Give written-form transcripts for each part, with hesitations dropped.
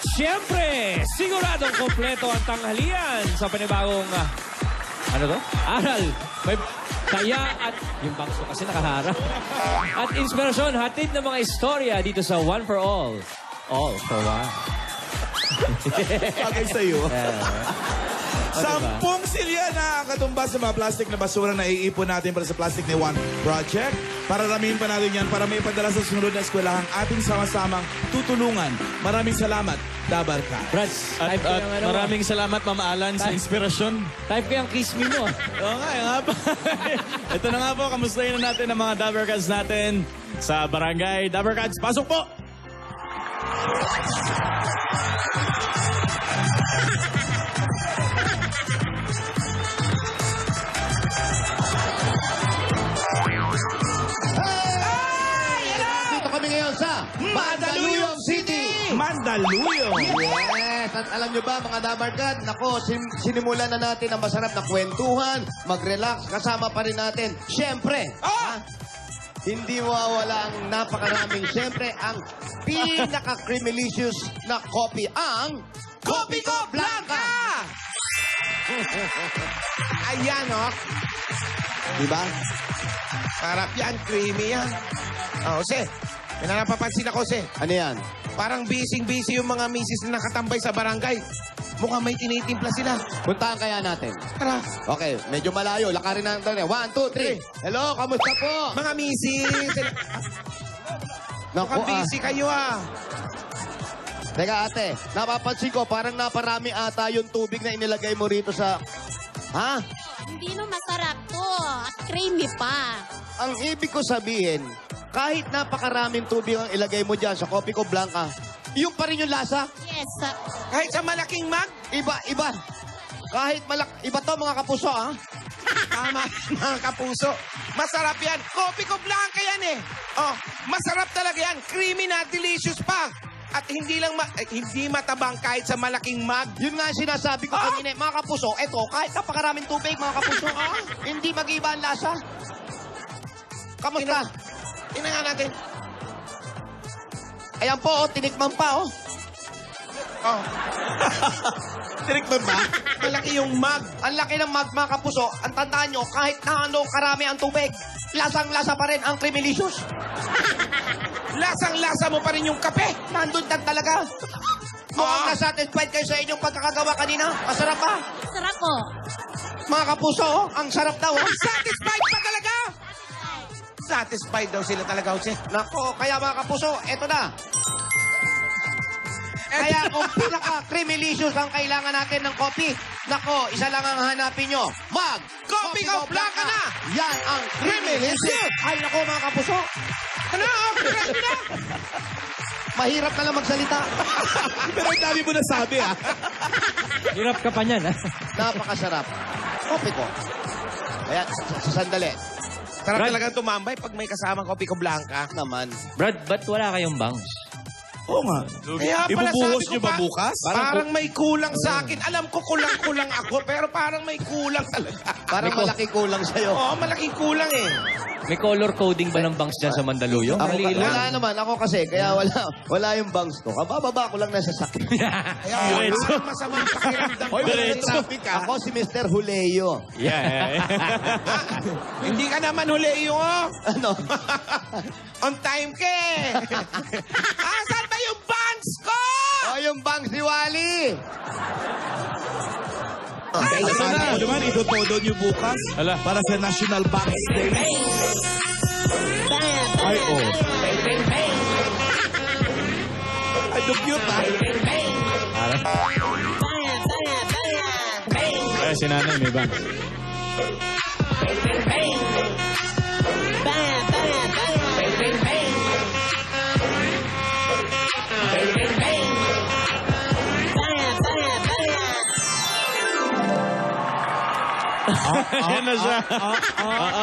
Siyempre, siguradong kompleto ang tanghalian sa panibagong, ano to? Aral. May kaya at yung bangso kasi nakaharap. At inspirasyon, hatid ng mga istorya dito sa One for All. All for One. Bagay sa'yo. Diba? 10 silya na katumbas sa mga plastic na basura na iipon natin para sa Plastic ni One Project. Para ramihin pa natin yan para may ipadala sa sunod na eskwelahang ating sama-samang tutulungan. Maraming salamat, Dabarka. Brad, type ko yung ano. Maraming salamat, Ma'am Alan, sa inspirasyon. Type ko yung kiss me mo. Oo nga, yung nga po. Ito na nga po, kamustahin na natin ang mga Dabarkads natin sa barangay. Dabarkads, pasok po! Dito kami ngayon sa Mandaluyong City. Mandaluyong! Yes! At alam nyo ba, mga Dabarkad, nako, sinimulan na natin ang masarap na kwentuhan, mag-relax, kasama pa rin natin. Siyempre, hindi mawawala ang napakaraming, siyempre, ang pinaka-creamylicious na coffee, ang Coffee Ko Blanca! Ayan, oh. Diba? Sarap yan, creamy yan. Oh, Jose, may napapansin ako, Jose. Ano yan? Parang busy-busy yung mga misis na nakatambay sa barangay. Mukhang may tinitimpla sila. Puntahan kaya natin. Tara. Okay, medyo malayo. Lakarin na natin. 1, 2, 3. Hello, kamusta po? Mga misis. Naku, Mukhang busy kayo, ah. Teka, ate. Napapansin ko, parang naparami ata yung tubig na inilagay mo rito sa... Ha? Hindi no masarap to. At creamy pa. Ang ibig ko sabihin, kahit napakaraming tubig ang ilagay mo dyan sa Coffee Ko Blanca, yung pa rin yung lasa. Yes. Kahit sa malaking mug. Iba. Kahit iba to mga kapuso, ha? Tama, mga kapuso. Masarap yan. Coffee Ko Blanca yan, eh. Oh, masarap talaga yan. Creamy na, delicious pa. At hindi lang hindi matabang kahit sa malaking mug. Yun nga ang sinasabi ko kanina, mga kapuso. Eto, kahit napakaraming tubig, mga kapuso, hindi mag-iba ang lasa. Kamusta? Tingnan nga natin. Ayan po, tinikman pa, Oh. Tinikman ba? Malaki yung mug. Ang laki ng mga kapuso. Ang tandaan nyo, kahit na ano karami ang tubig, lasang-lasa pa rin ang creamylicious. Lasang-lasa mo pa rin yung kape. Nandun lang talaga. Mukhang na-satisfied kayo sa inyong pagkakagawa kanina. Masarap pa. Sarap po. Mga kapuso, ang sarap daw. Satisfied pa talaga? Satisfied daw sila talaga, Jose. Nako, kaya mga kapuso, eto na. Kaya kung pinaka-creamylicious ang kailangan natin ng coffee, nako, isa lang ang hanapin nyo. Coffee Ko Blanca na! Yan ang creamylicious. Ay, nako mga kapuso. Ano? Grabe na! Mahirap na lang magsalita. Pero ang dami mo nasabi, ah. Hirap ka pa niyan, ha? Napakasarap. Coffee ko. Kaya, sa sandali. Sarap Brad. talagang tumambay pag may kasamang Coffee Ko Blanca. Naman. Brad, ba't wala kayong bangs? Oo nga. Kaya pala Ibubuhos sabi ko niyo ba pa, bukas? Parang may kulang sa akin. Alam ko kulang-kulang ako, pero parang may kulang talaga. Parang malaki kulang sa'yo. Oo, malaking kulang eh. May color coding ba ng bangs dyan sa Mandaluyong? Ako, Mali lang. wala naman. Ako kasi, kaya wala yung bangs ko. Kabababa ko lang nasa sakit. Kaya wala masamang pakiramdam. Hoy, wala yung Diretso. traffic, ah. Ako si Mr. Huleo. Yeah. Hindi ka naman huli yung Ano? on time ka eh. Asan ba yung bangs ko? O, yung bangs ni Wally. Ay, sana ko naman, itotodo niyo bukas Ala. para sa National Banks Day. Ay, oh. Ay, the cute, ah. Kaya si nanay may bangs. Yan na siya.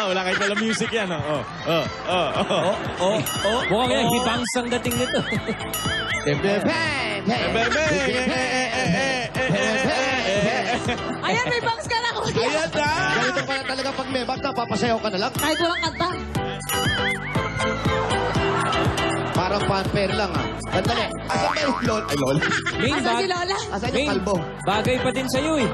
Wala kayo pala music yan. Mukhang yan, hibangs ang dating nito. Ayan, may bangs ka na, kuya. Ayan na! Ganito pala talaga pag may bangs na, papasayaw ka na lang. Kahit walang kanta. Para parang fanfare lang, ha? Sandali. Asan ba yung Lola? Ay, Lola. Ming, Asan si Lola? Asan yung Ming, kalbo? bagay pa din sa'yo eh.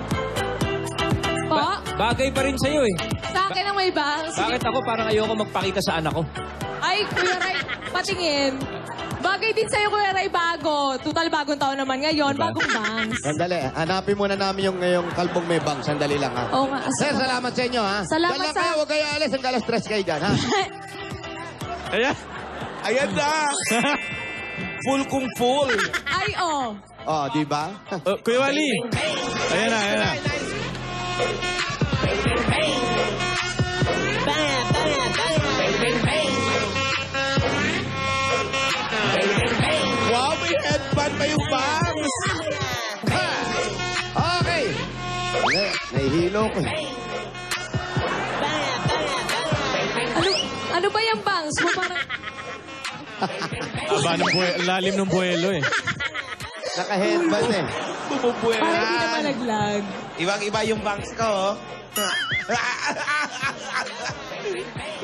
Po? Bagay pa rin sa'yo eh. Sa akin ang may bangs. Bakit ako parang ayoko magpakita sa anak ko? Ay, Kuya Ray, patingin. Bagay din sa'yo, Kuya Ray, bago. Total bagong taon naman ngayon, bagong bangs. Sandali, hanapin muna namin yung kalbong may bang. Sandali lang, ha? Oo nga. Sir, salamat sa inyo, ha? Salamat Dala sa- kayo, huwag kayo alis. Hanggang alas 3 kayo dyan, ha? Ayan. Ayan na! Full kung full. Ay, oh. Oh, di ba? Oh, Kuya Wally. Ayan na, ayan na. Wow, may headband pa yung bangs! Okay. Nahihilo ko. Ano ba yung bangs mo? Parang, Aba, lalim ng buwelo eh. Naka-headband, eh. parang hindi na malaglag. Ibang-iba yung bangs ko, oh.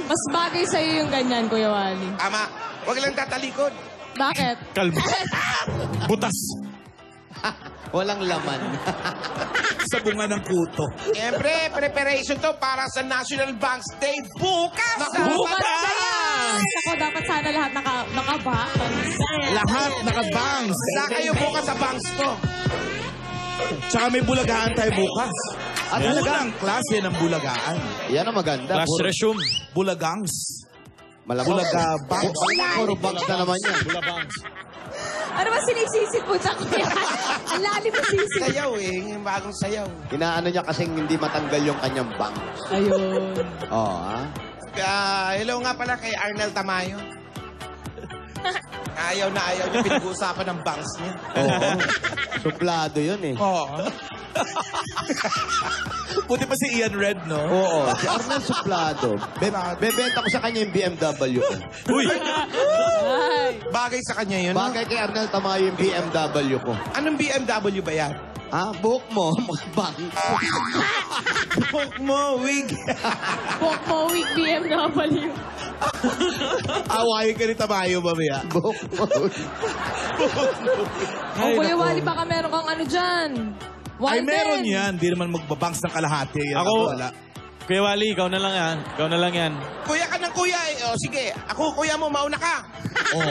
Mas bagay sa'yo yung ganyan, Kuya Wally. Tama. Huwag lang tatalikod. Bakit? Kalbo. Butas. Walang laman. Sa bunga ng kuto. Siyempre, preparation to para sa National Banks Day bukas! Bukas na yan! Ako, dapat sana lahat naka-bangs. Lahat naka-bangs. Wala kayo bukas sa banks ko. Tsaka may bulagaan tayo bukas. At Yan. unang klase ng bulagaan. Yan ang maganda. Class resume. Bulagangs. Malamang. Bulaga bangs. Puro bangs na naman yan. Bulabangs. Ano ba sinisisit mo sa Kuya? Ang lalim ng sisit. Sayaw eh, yung bagong sayaw. Inaano niya kasing hindi matanggal yung kanyang bang. Ayun. Oo, ha? Hello nga pala kay Arnel Tamayo. Ayaw na ayaw niya pinag-uusapan ng banks niya. Oo. Suplado yun, eh. Oo. Buti pa si Ian Red, no? Oo. Si Arnel Suplado. Bebenta ko sa kanya yung BMW ko. Uy! Ay. Bagay sa kanya yun. Bagay kay Arnel Tamayo yung BMW ko. Anong BMW ba yan? Ah, buhok mo. Bang. Buhok mo, wig. Bokmowig BMW. Awayin ka ni Tamayo, mamaya. Buhok mo. Oh, Kuya Wally, baka meron kang ano dyan. Ay, Walden. meron yan. Di naman magbabangs ng kalahati. Yan Ako, wala. Kuya Wally, ikaw na lang yan. Ikaw na lang yan. Kuya ka ng kuya eh. O sige, ako kuya mo, mauna ka. Oo.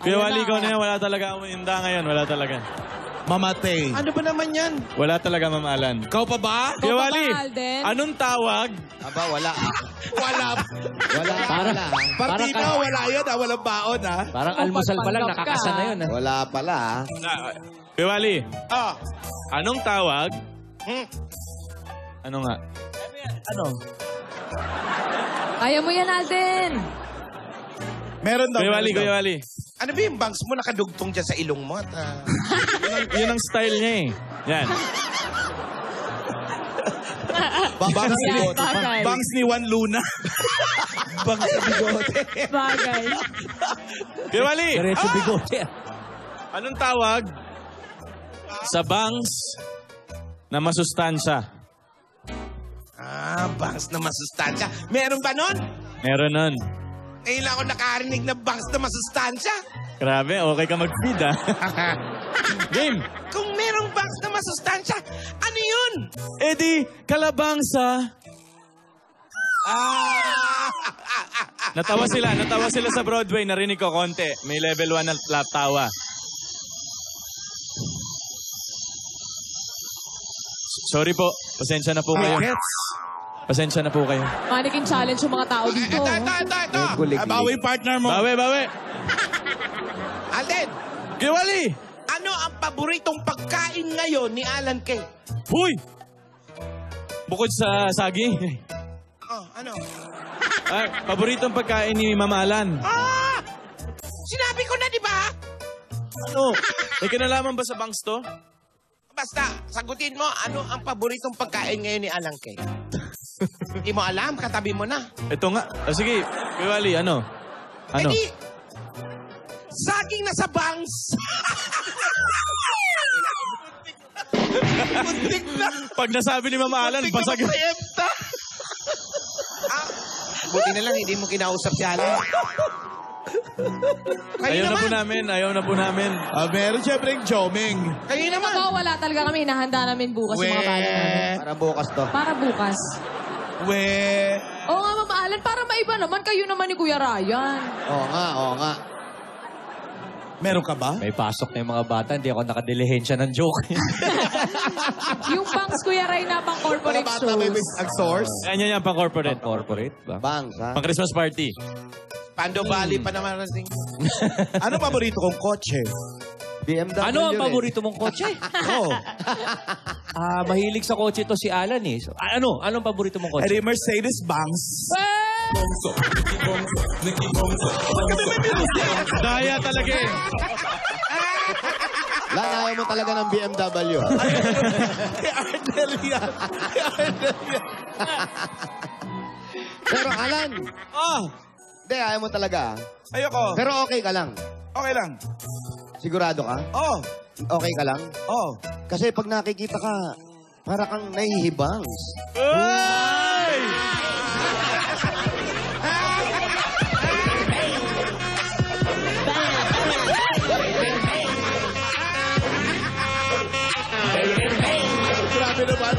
Kuya Ayun Wally, na. ikaw na yan. Wala talaga akong inda ngayon. Wala talaga. Mamatay. Ano ba naman yan? Wala talaga, Ma'am Alan. Ikaw pa ba? Kuya pa ba, Wally, Alden? anong tawag? Aba, wala. Wala. Wala. Wala. Partida, wala yan. Walang baon, ha? Parang almusal pa lang, pagpanggap ka. nakakasa na yun. Ha? Wala pala, ha? Kuya Wally, Oh. anong tawag? Ano nga? Ano? Kaya mo yan, Alden. Meron daw. Kuya Wally, meron daw. Kuya Wally. Ano ba yung bangs mo nakadugtong dyan sa ilong mo? At, Yun ang style niya eh. Yan. Bangs ni, Bagay. bangs ni Juan Luna. bangs ni Bigote. Bagay. Kuya Wally, Diretso bigote. anong tawag sa bangs na masustansya? bangs na masustansya. Meron ba nun? Meron nun. Ngayon lang ako nakarinig na bangs na masustansya. Grabe, okay ka mag-feed ah. Game! Kung merong bangs na masustansya, ano yun? Eddie, kalabangsa. Natawa sila sa Broadway. Narinig ko konti. May level 1 na tawa. Sorry po, pasensya na po kayo. Pasensya na po kayo. Mannequin challenge yung mga tao dito. Ito. Bawi partner mo. Bawi! Alden, Giwali! ano ang paboritong pagkain ngayon ni Alan Kay? Huy! Bukod sa saging. Oh, ano? Ay, paboritong pagkain ni Mama Alan. Sinabi ko na, di ba? Ano? May kinalaman ba sa bangs to? Basta, sagutin mo, ano ang paboritong pagkain ngayon ni Alan Kay? Hindi mo alam, katabi mo na. Ito nga. Sige, Giwali, ano? Ano? Eh di, saging na sa bangs. Muntik na. Pag nasabi ni Mama Alan, Muntik na basag. magpayemta. Buti na lang, hindi mo kinausap si Alan. Kayo naman. Ayaw na po namin. Meron siyempre yung Jomeng. Kayo naman. Ako, wala talaga kami. Hinahanda namin bukas yung mga bala namin. Para bukas to. Para bukas. Oo nga, Ma'am Alan, para maiba naman. Kayo naman ni Kuya Ryan. Oo nga. Meron ka ba? May pasok na yung mga bata. Hindi ako nakadilihensya ng joke. Yung banks, Kuya Ryan, na pang corporate Mga bata may shows. source. Yan, pang corporate. Corporate ba? Bangs, ha? Pang Christmas party. Pando Valley pa naman. Ano paborito kong kotse? BMW Ano ang rin. paborito mong kotse? Mahilig sa kotse to si Alan eh. So, anong paborito mong kotse? Edi Mercedes-Benz. Daya talaga eh. Ayaw mo talaga ng BMW, ha? Kay Arnel yan. Pero Alan, hindi, ayaw mo talaga, ha? Ayoko. Pero okay ka lang. Okay lang. Sigurado ka? Okay ka lang? Kasi pag nakikita ka, para kang nahihibangs. Grabe naman.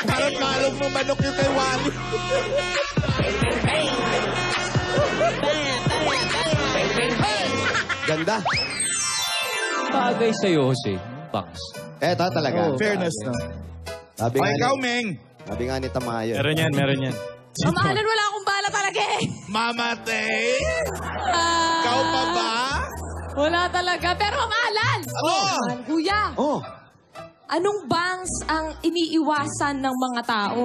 Parang malong mo manok yung kay Wally. Ganda. Bagay sa'yo, Jose. Bangs. Eto talaga. Fairness, no? Sabi nga Ikaw, ni- Meng. Sabi nga ni Tamayo. Meron yan. Ma'am Alan, wala akong bala talaga eh. Mamatay? Ah, Ikaw pa ba? Wala talaga. Pero Ma'am Alan! Alan, Kuya, Oh, anong banks ang iniiwasan ng mga tao?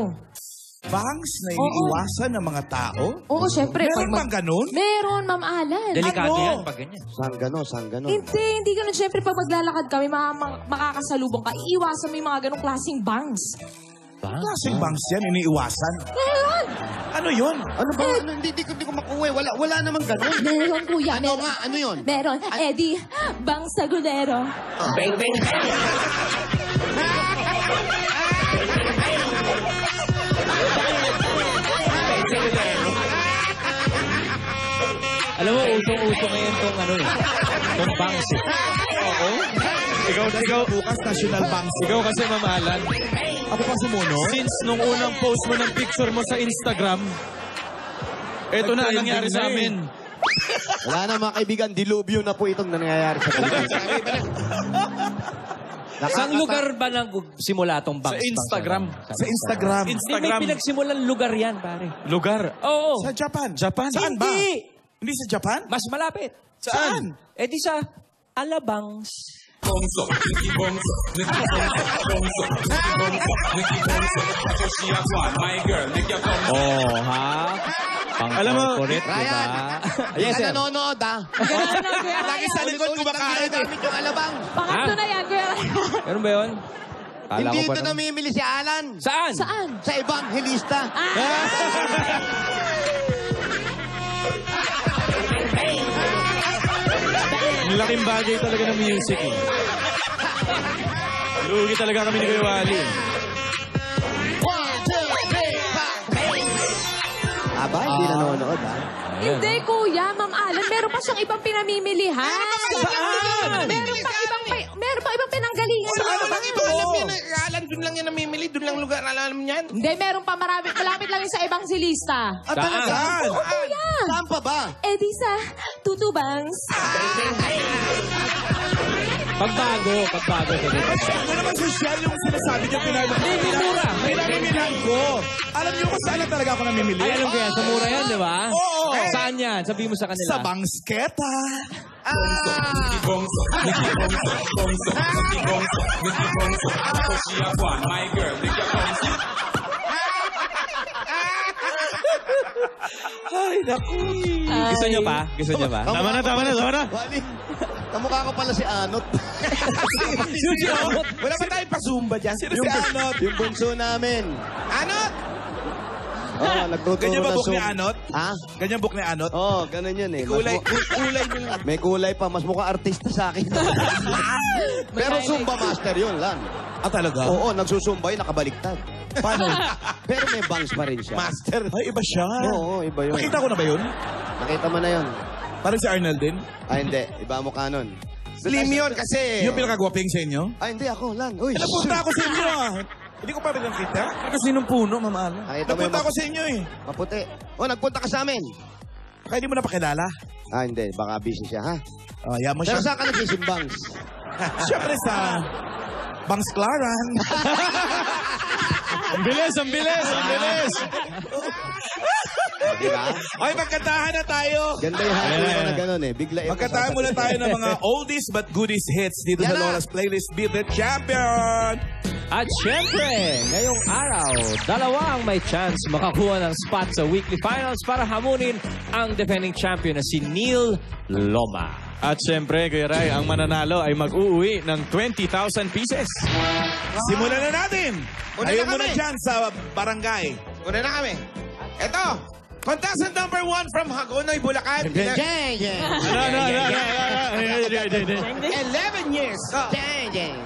Bangs na iniiwasan ng mga tao? Oo, syempre. Meron bang ganun? Meron, Ma'am Alan. Delikado Ano? yan pag ganyan. saan ganon? Hindi ganun. Syempre, pag maglalakad kami, makakasalubong ka, iiwasan mo yung mga ganong klaseng banks. Klaseng bangs yan, iniiwasan. Meron! Ano yun? Ano ba? Hindi ko makuha eh. Wala namang ganon. Meron, Kuya. Ano Meron. nga? Ano yun? Meron. Eddie, banks sagulero. Alam mo, usong-uso ngayon tong bangs eh. Ikaw, Bukas National Banks. ikaw kasi mamahalan. Ako pa sumuno? Since nung unang post mo ng picture mo sa Instagram, eto na ang nangyari sa amin. Wala na mga kaibigan. Dilubyo na po itong nangyayari sa Pilipinas. Saan lugar ba simula tong bangs? Sa Instagram. Sa Instagram. Hindi, may pinagsimulan lugar yan, pare. Lugar. Oo. Sa Japan. Japan? Saan ba? Hindi. Hindi sa Japan? Mas malapit. Saan? Eh di sa Alabangs. Oh, ha? Alam mo, Pang-corporate, di ba? Ryan, Yes, ka sir. nanonood, ha? Lagi sa likod kumakain. Gamit yung alabang. Pangatlo na yan, Kuya Ryan. Ganun ba yun? Kala Hindi ko pa ito nun. namimili si Alan. Saan? Saan? Sa Evangelista. ang laking bagay talaga ng music eh. Lugi talaga kami ni Kuya Wally. Aba, hindi nanonood, ha? Hindi, Kuya. Ma'am Alan, meron pa siyang ibang pinamimilihan. Saan? Meron pa ibang pinanggalingan. Ano bang ito? Alam yan. Alan, dun lang yan namimili. Dun lang lugar. Alam yan. Hindi, meron pa marami. Malapit lang yun sa Evangelista. Ah, talaga? Saan? Oo, Kuya. Saan pa ba? Eh di sa Tutubangs. Pagbago sa dito. Ano naman social yung sinasabi niyo Hindi, mura. pinamimilihan ko. Alam niyo kung saan na talaga ako namimili? Ay, alam ko yan. Sa mura yan, di ba? Oo. Saan yan? Sabihin mo sa kanila. Sa Bangsketa. Gusto niyo pa? Gusto niyo ba? Tama na. Wally, kamukha ko pala si Anot. Wala ba tayong pa-zumba dyan? Sino si Anot? Yung bunso namin. Anot! Oo, nagtuturo Ganyan ba na book ni Zumba. Anot? Ha? Ganyan book ni Anot? Oo, ganun yun eh. Kulay nyo lang. May kulay pa. Mas mukhang artista sa akin. Pero Zumba master yun lang. Ah, talaga? Oo, nagsusumba yun, nakabaliktad. Paano? Pero may bangs pa rin siya. Master. Ay, iba siya. Oo, iba yun. Nakita ko na ba yun? Nakita mo na yun. Parang si Arnel din. Ay, hindi. Iba mo kanon. Slim yun kasi... Yung pinakagwaping sa inyo? Ay, hindi ako lang. Uy, Napunta ako sa inyo ah. Hindi ko pa rin nakita. Kasi nung puno, mamala. Nakita mo yung Napunta ako sa inyo eh. maputi. Oh, nagpunta ka sa amin. Kaya di mo na pakilala. Ah, hindi. Baka busy siya, ha? Ayaw mo Pero siya. saan ka nagsisimbang? Siyempre sa Bangs Claran. Ang bilis, ang bilis, ang bilis! Di ba? Ay, magkantahan na tayo. Ganda yung happy mo na gano'n eh. Bigla yung... Magkantahan muna tayo ng mga oldies but goodies hits dito Yan sa na. Laura's Playlist Beat the Champion. At syempre, ngayong araw, dalawa ang may chance makakuha ng spot sa weekly finals para hamunin ang defending champion na si Neil Loma. At syempre, Kuya Ray, ang mananalo ay mag-uuwi ng 20,000 pieces. Simulan na natin. Una Ayaw na mo na kami. dyan sa barangay. Una na kami. Ito, contestant number 1 from Hagonoy, Bulacan. Jeng, jeng. No. 11 years. Jeng, jeng.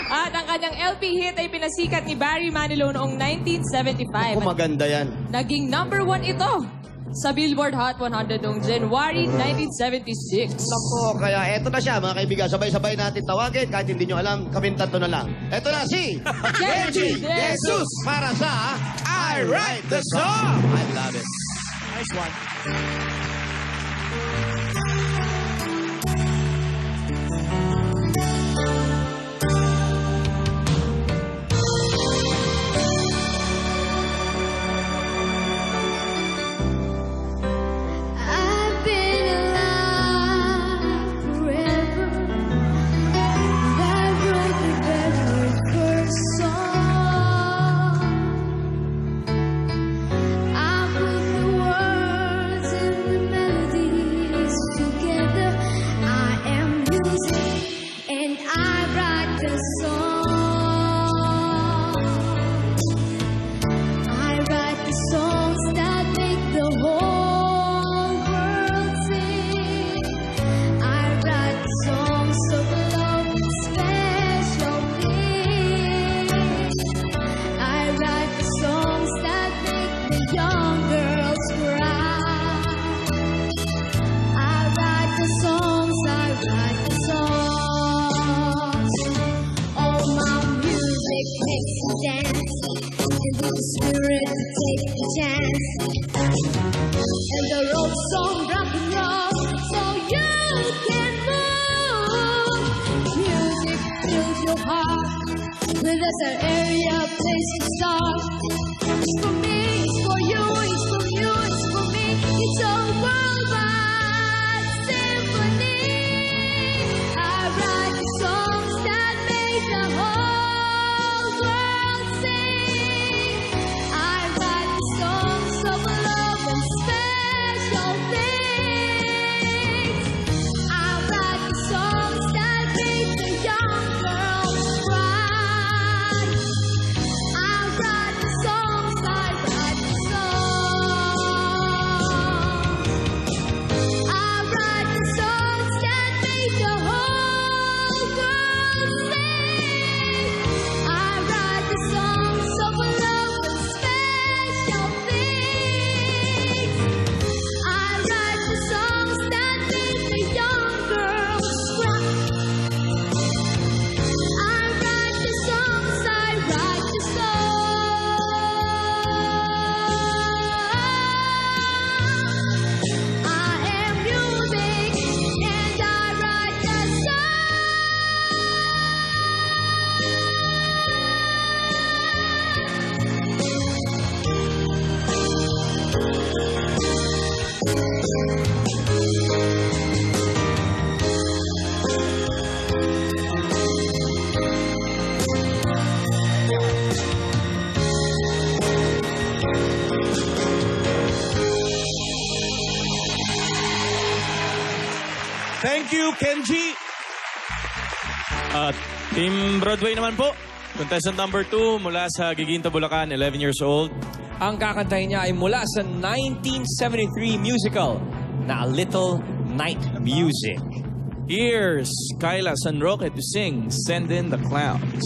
At ang kanyang LP hit ay pinasikat ni Barry Manilow noong 1975. Ako maganda yan. Naging number 1 ito sa Billboard Hot 100 noong January 1976. Nako, kaya eto na siya, mga kaibigan. Sabay-sabay natin tawagin. Kahit hindi nyo alam, kaming tatlo na lang. Eto na si Genji Jesus para sa I Write the Song. I love it. Nice one. I've been alive forever. I wrote the very first song. I put the words and the melodies together. I am music and I write the song. I write the songs that make the whole world sing. I write the songs of love and special things. I write the songs that make the young girls cry. I write the songs, I write the songs. All my music makes you dance. And with the spirit to take the chance. And the road song rock and roll, so you can move. Music fills your heart with as an area place to start. It's for me, it's for you, it's for you, it's for me. It's a worldwide symphony. I write the songs that make the whole world sing. I write the songs of love and special things. I write the songs that make the young girls cry. I write the songs, I write the songs. I write the songs that make the whole world sing. I write the songs of love and special things. I write the songs that make the young girls cry. I write the songs, I write the songs. I am music and I write the Thank you, Kenji. At Team Broadway naman po. Contestant number 2 mula sa Giginto, Bulacan, 11 years old. Ang kakantahin niya ay mula sa 1973 musical na A Little Night Music. Here's Kyla San Roque to sing Send in the Clowns.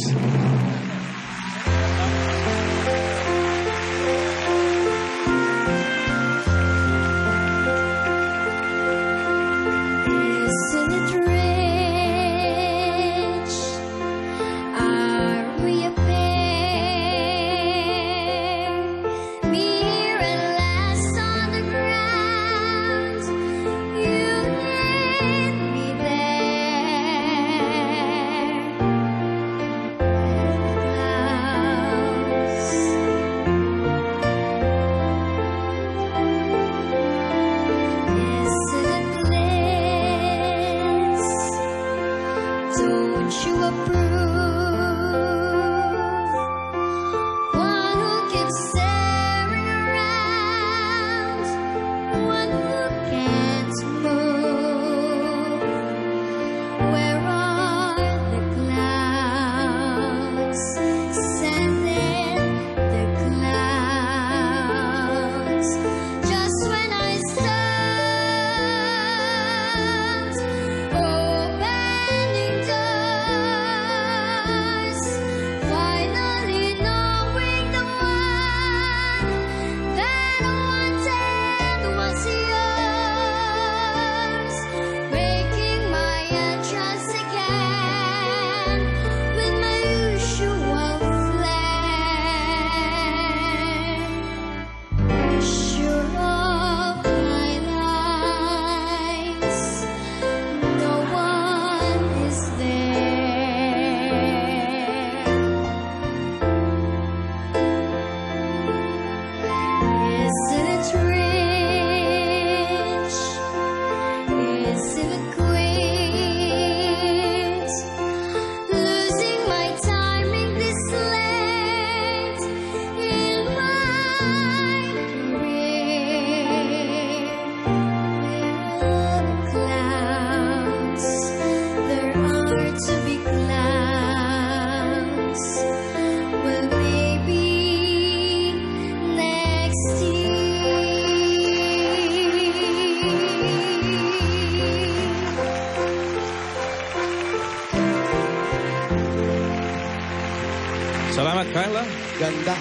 Salamat, Kyla. Ganda.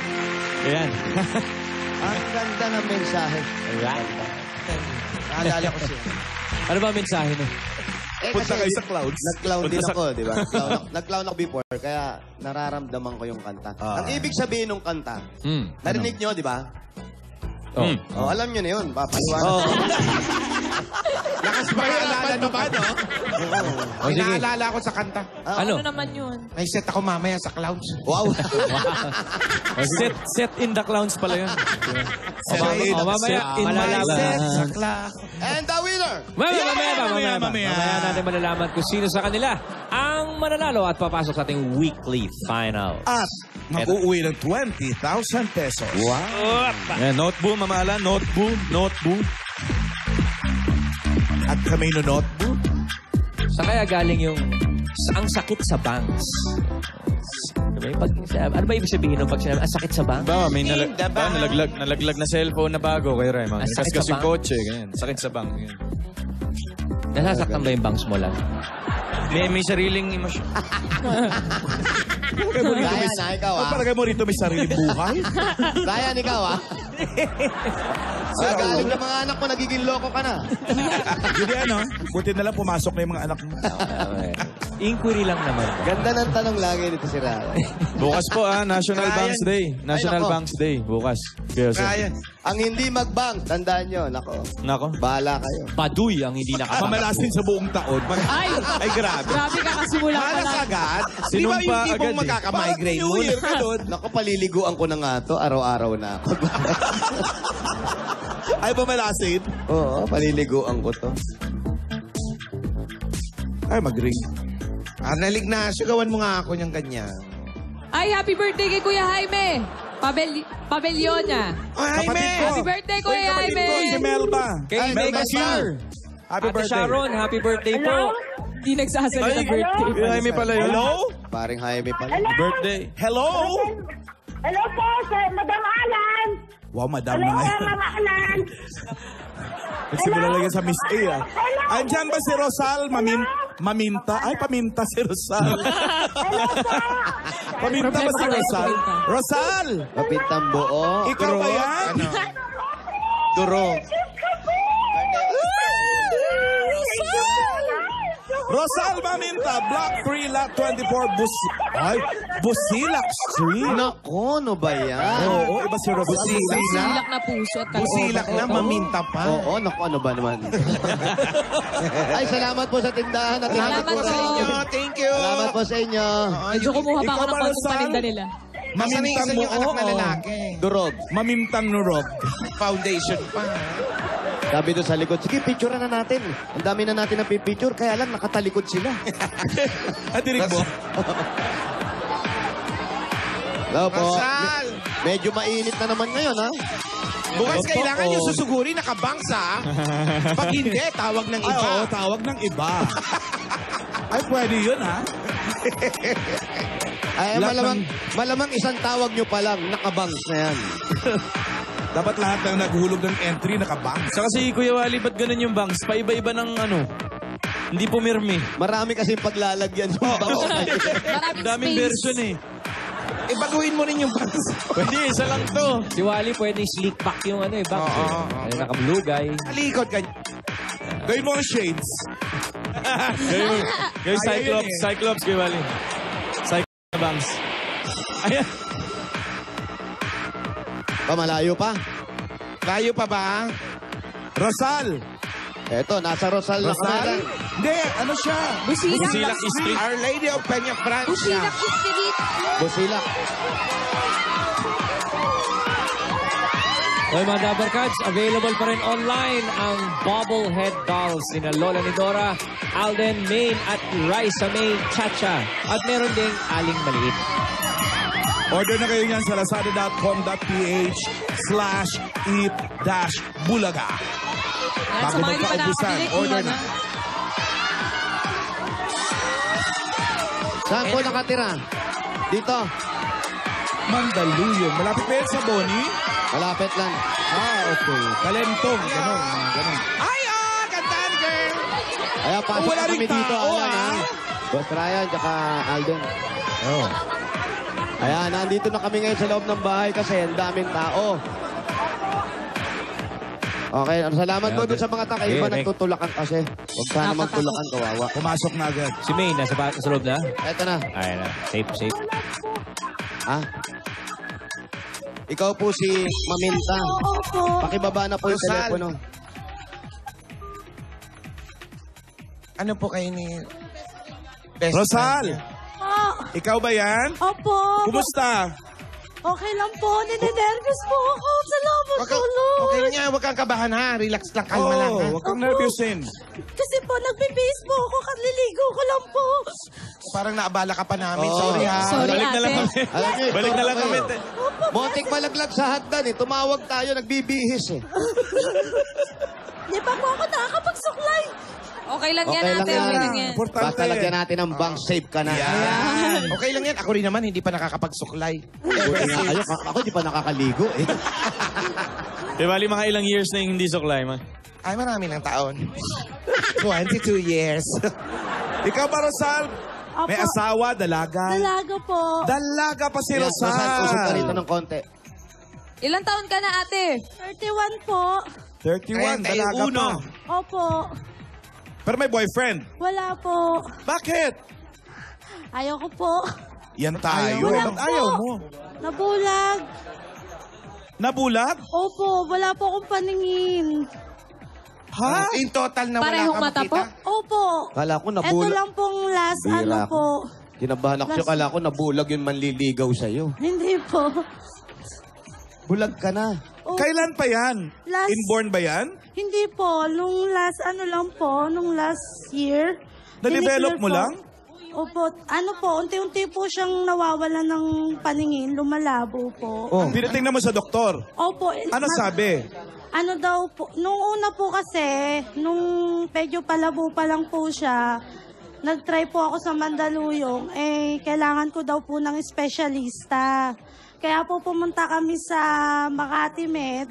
Ayan. Ang ganda ng mensahe. Naalala ko siya. Ano ba ang mensahe mo? Punta kayo sa clouds. Nag-clown din ako, di ba? Nag-clown ako before, kaya nararamdaman ko yung kanta. Ang ibig sabihin ng kanta, narinig nyo, di ba? Oh, alam nyo na yun. Papaliwanag. Lakas pa naalala no ba, no? May sige. naalala ako sa kanta. Ano? Ano naman yun? May set ako mamaya sa clouds. Wow. Set in the clowns pala yun. Mamaya, in my malalaman. Sa clouds. And the winner! Mamaya natin malalaman kung sino sa kanila ang mananalo at papasok sa ating weekly final. At mag-uwi ng 20,000 pesos. Wow. Ayan, notebook, mamala. Notebook. At kami notebook. Saan kaya galing yung ang sakit sa bangs? Ano ba ibig sabihin nung pag sinabi, ang sakit sa bangs? Ba, may nalaglag na cellphone na bago kay Ray. Ah, sakit Kaskas sa yung bang? kotse, ganyan. Sakit sa bang. Ganyan. Nasasaktan ba yung bangs mo lang? May sariling emosyon. Ryan, ikaw Parang mo rito may sariling buhay. Ryan, ikaw Galing ng mga anak mo, nagiging loko ka na. Hindi buti na lang pumasok na yung mga anak mo. Inquiry lang naman. Ganda ng tanong lagi nito si Ryan. Bukas po National Ryan. Banks Day. National nako. Banks Day. Bukas. Kaya Ryan. Ang hindi mag-bank, tandaan nyo, Nako. bahala kayo. Paduy ang hindi nakapasok. Mamalasin sa buong taon. Ay, grabe. grabe ka kasimula pa Malas lang. agad. Di ba Sinumpa yung tipong agad eh. magkaka-migraine New mo? Year ka doon. Naku, paliliguan ko na nga to. Araw-araw na ako. Ay, mamalasin. Oo, paliliguan ko to. Ay, mag-ring. Arnel Ignacio, gawan mo nga ako niyang ganyan. Ay, happy birthday kay Kuya Jaime. Pabelyonya. Ay, Kapatid ko. Happy birthday, Kuya Kapatid Jaime. ko, si Melba. Kay Ay, Mega Melba. Star. Happy Ate birthday. Sharon, happy birthday po. Di nagsasalita birthday. Kuya Jaime pala yun. Hello? Paring Jaime pala. Birthday. Hello? Hello po, sir. Madam Alan. Wow, madam Hello, na ngayon. Mama Alan. Nagsimula lang yan sa Miss A. Andyan ba si Rosal? Maminta? Ay, paminta si Rosal. Paminta ba si Rosal? Rosal! Mapintang buo. Ikaw ba yan? Duro. Rosal Maminta, Block 3, Lot 24, Busilak Street. Nako, ano ba yan? Oo, iba si Rosal. Silak na puso at Busilak na, maminta pa. Oo, naku, ano ba naman? Ay, salamat po sa tindahan. At Salamat po sa po. inyo. Thank you. Salamat po sa inyo. Medyo kumuha pa ako Ikaw ng ba, konting Rosal? paninda nila. Mamintang Masanisan mo, yung anak na oo. lalaki. Durog. Mamintang nurog. Foundation pa. Sabi doon sa likod, sige, picture na natin. Ang dami na natin na pipicture, kaya lang nakatalikod sila. At dinig mo? Hello po. Rosal! Medyo mainit na naman ngayon, ha? Bukas kailangan yung susuguri nakabangs, ha? Pag hindi, tawag ng Ay, iba. oo, tawag ng iba. Ay, pwede yun, ha? Ay, Lahat malamang isang tawag nyo pa lang, nakabangs na yan. Dapat lahat ng naghulog ng entry nakabang. Saka si Kuya Wally, ba't ganun yung banks? Paiba-iba ng hindi pumirmi. Marami kasing paglalagyan yung bangs. Maraming Daming space. version eh. Baguhin mo rin yung bangs. Pwede, isa lang to. Si Wally pwede slick back yung bangs. Oo. Ay, nakablugay. Talikod ka. Gawin mo ang shades. Gawin Kaya yun Cyclops. eh. Cyclops, Kuya Wally. Cyclops na banks. Ayan. Pamalayo pa. Layo pa ba? Rosal. Eto, nasa Rosal na Rosal? kami. Hindi, ano siya? Busilak. Busilak Street. Our Lady of Peña Francia. Busilak Street. Busilak. Okay, mga Dabber Cards, available pa rin online ang bobblehead dolls ni Lola ni Dora, Alden Main at Raisa May Chacha. At meron ding Aling Maliit. Order na kayo niyan sa lazada.com.ph/eat-bulaga. Yan, Bago sa mga hindi pa magkaubusan, nakakabili, order kuha na. Saan po nakatira? Dito. Mandaluyong. Malapit ba yan sa Boni? Malapit lang. Okay. Kalentong. Ganon. Ay, kantahan, girl. Kaya pasok Wala na ring kami dito, tao, Alan, ha? ah. Boss Ryan, tsaka Alden. Oh. Ayan, nandito na kami ngayon sa loob ng bahay kasi ang daming tao. Okay, salamat po dun sa mga tao. Kayo ba Okay, nagtutulakan kasi? Huwag sana magtulakan, kawawa. Pumasok na agad. Si May, nasa loob na? Eto na. Ayun na. Safe. Ha? Ikaw po si Maminta. Opo. Pakibaba na po yung Rosal. telepono. Ano po kayo ni... Best Rosal, friend niya? ikaw ba yan? Opo. Kumusta? Okay lang po. Ninenervous po ako. Salamat Wag kang- tuloy. Okay nga, huwag kang kabahan ha. Relax lang, kalma lang ha. Huwag kang nervousin. Kasi po, nagbe-base po ako. Kaliligo ko lang po. Parang naabala ka pa namin. Oo. Sorry ha. Sorry, Balik na lang ate. kami. Alam niyo, ito Balik na lang kayo. kami. Montik malaglag sa hagdan eh. Tumawag tayo, nagbibihis eh. Di ba po ako nakakapagsuklay? Okay lang yan, Okay lang ate. yan. Okay lang yan. Importante. Basta lagyan natin ng bank safe ka na. Yan. Okay lang yan. Ako rin naman, hindi pa nakakapagsuklay. Buti nga kayo. Ako di pa nakakaligo eh. Di bali mga ilang years na yung hindi suklay, ma. Ay, marami ng taon. 22 years. Ikaw ba, Rosal? May Opo. asawa, dalaga. Dalaga po. Dalaga pa si Yan, Rosal. Rosal, usog ka rito ng konti. Ilang taon ka na, ate? 31 po. 31, dalaga pa. Opo. Pero may boyfriend. Wala po. Bakit? Ayoko po. Yan tayo. Wala Ba't po. ayaw mo? Nabulag. Nabulag? Opo, wala po akong paningin. Ha? In total na wala Parehong ka mata makita? Opo. Kala ko Ito nabulag. lang pong last Bira ano ako. po. Kinabahan ako siya. Kala ko nabulag yung manliligaw sa'yo. Hindi po. Bulag ka na. Oh, Kailan pa yan? Last- Inborn ba yan? Hindi po. Nung last ano lang po, nung last year. Na-develop mo diniclear lang? po. Opo. Ano po, unti-unti po siyang nawawala ng paningin, lumalabo po. Oh. Tinitingnan mo sa doktor. Opo. Ano sabi? Ano daw po, nung una po kasi, nung medyo palabo pa lang po siya, nag-try po ako sa Mandaluyong, kailangan ko daw po ng espesyalista. Kaya po pumunta kami sa Makati Med,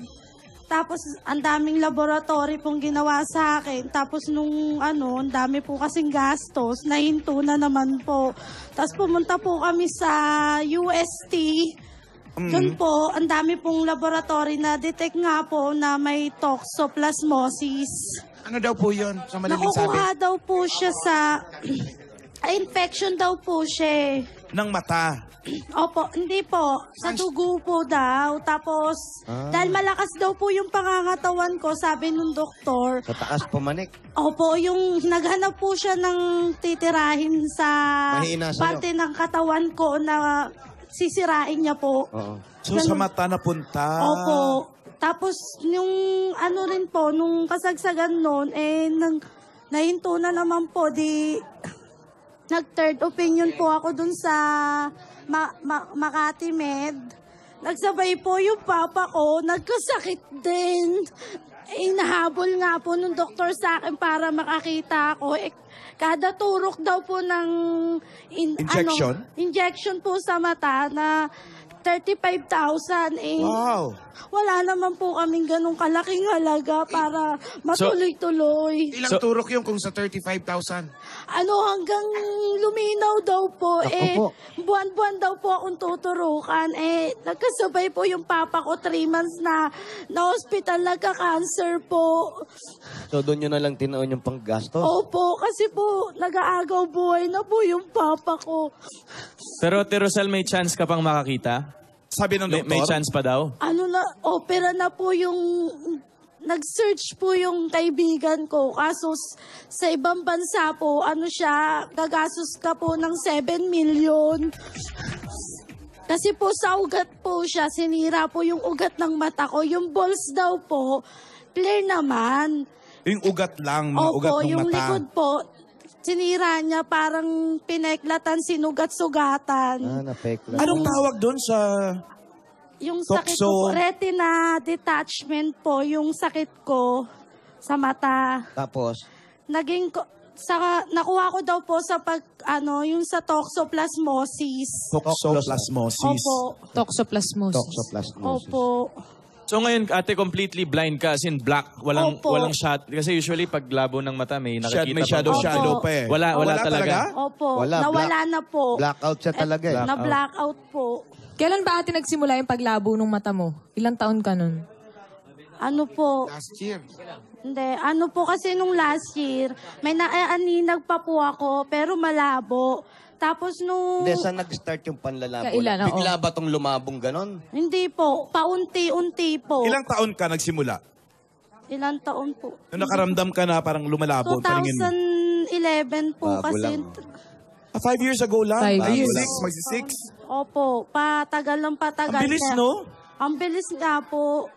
tapos ang daming laboratory pong ginawa sa akin. Tapos nung ang dami po kasing gastos, nahinto na naman po. Tapos pumunta po kami sa UST, doon po, ang dami pong laboratory na detect nga po na may toxoplasmosis. Ano daw po yun? Sa madaling sabi. Nakukuha daw po siya sa... infection daw po siya. Ng mata. Opo, hindi po. Sa dugo po daw. Tapos, dahil malakas daw po yung pangangatawan ko, sabi nung doktor, Sa taas pumanik. opo, yung naghanap po siya ng titirahin sa Mahina sa'yo. parte ng katawan ko na sisirain niya po. Oo. So sa mata napunta. Opo. Tapos, yung ano rin po, nung kasagsagan noon, nahinto na naman po, nag-third opinion po ako dun sa Makati Med. Nagsabay po yung papa ko, nagkasakit din. Nahabol nga po nung doktor sa akin para makakita ako. Kada turok daw po ng Injection? injection po sa mata na 35,000 Wow. wala naman po kaming ganong kalaking halaga para matuloy-tuloy. Ilang turok yung kung sa 35,000? Hanggang luminaw daw po. Ako po. Buwan-buwan daw po akong tuturukan. Nagkasabay po yung papa ko 3 months na hospital, nagka-cancer po. So doon nyo na lang tinaon yung panggastos? Opo, kasi po nag-aagaw buhay na po yung papa ko. Pero Rosal, may chance ka pang makakita? Sabi ng doktor. May chance pa daw? Opera na po yung... Nag-search po yung kaibigan ko. Kaso sa ibang bansa po, gagastos ka po ng 7 million. Kasi po sa ugat po siya, sinira po yung ugat ng mata ko. Yung balls daw po, clear naman. Yung ugat lang, mga ugat Opo, ng yung mata. likod po, sinira niya parang pineklatan, sinugat-sugatan. Napekla. Anong tawag doon sa... Yung sakit ko po, retina detachment po, yung sakit ko sa mata. Tapos? Nakuha ko daw po sa yung sa toxoplasmosis. Toxoplasmosis. Opo. Toxoplasmosis. Toxoplasmosis. Opo. So ngayon, ate, completely blind ka, as in black, walang Opo. shot. Kasi usually, pag labo ng mata, may nakikita May shadow, Opo. shadow pa eh. Wala talaga. Opo, Wala, nawala na po. Blackout siya talaga eh. Na-blackout po. Kailan ba ate nagsimula yung paglabo ng mata mo? Ilang taon ka nun? Ano po? Last year. Hindi. Ano po kasi nung last year, may naaninag pa po ako, pero malabo. Tapos nung... Hindi, saan nag-start yung panlalabo? Kailan, oo. Bigla ba tong lumabong ganon? Hindi po. Paunti-unti po. Ilang taon ka nagsimula? Ilang taon po? Nung nakaramdam ka na parang lumalabo ang paningin mo? 2011 po Bago kasi... lang. 5 years ago lang? 5 Ay, years. Magsi-6? Opo. Patagal lang patagal. Ang bilis, Kaya- no? Ang bilis nga po.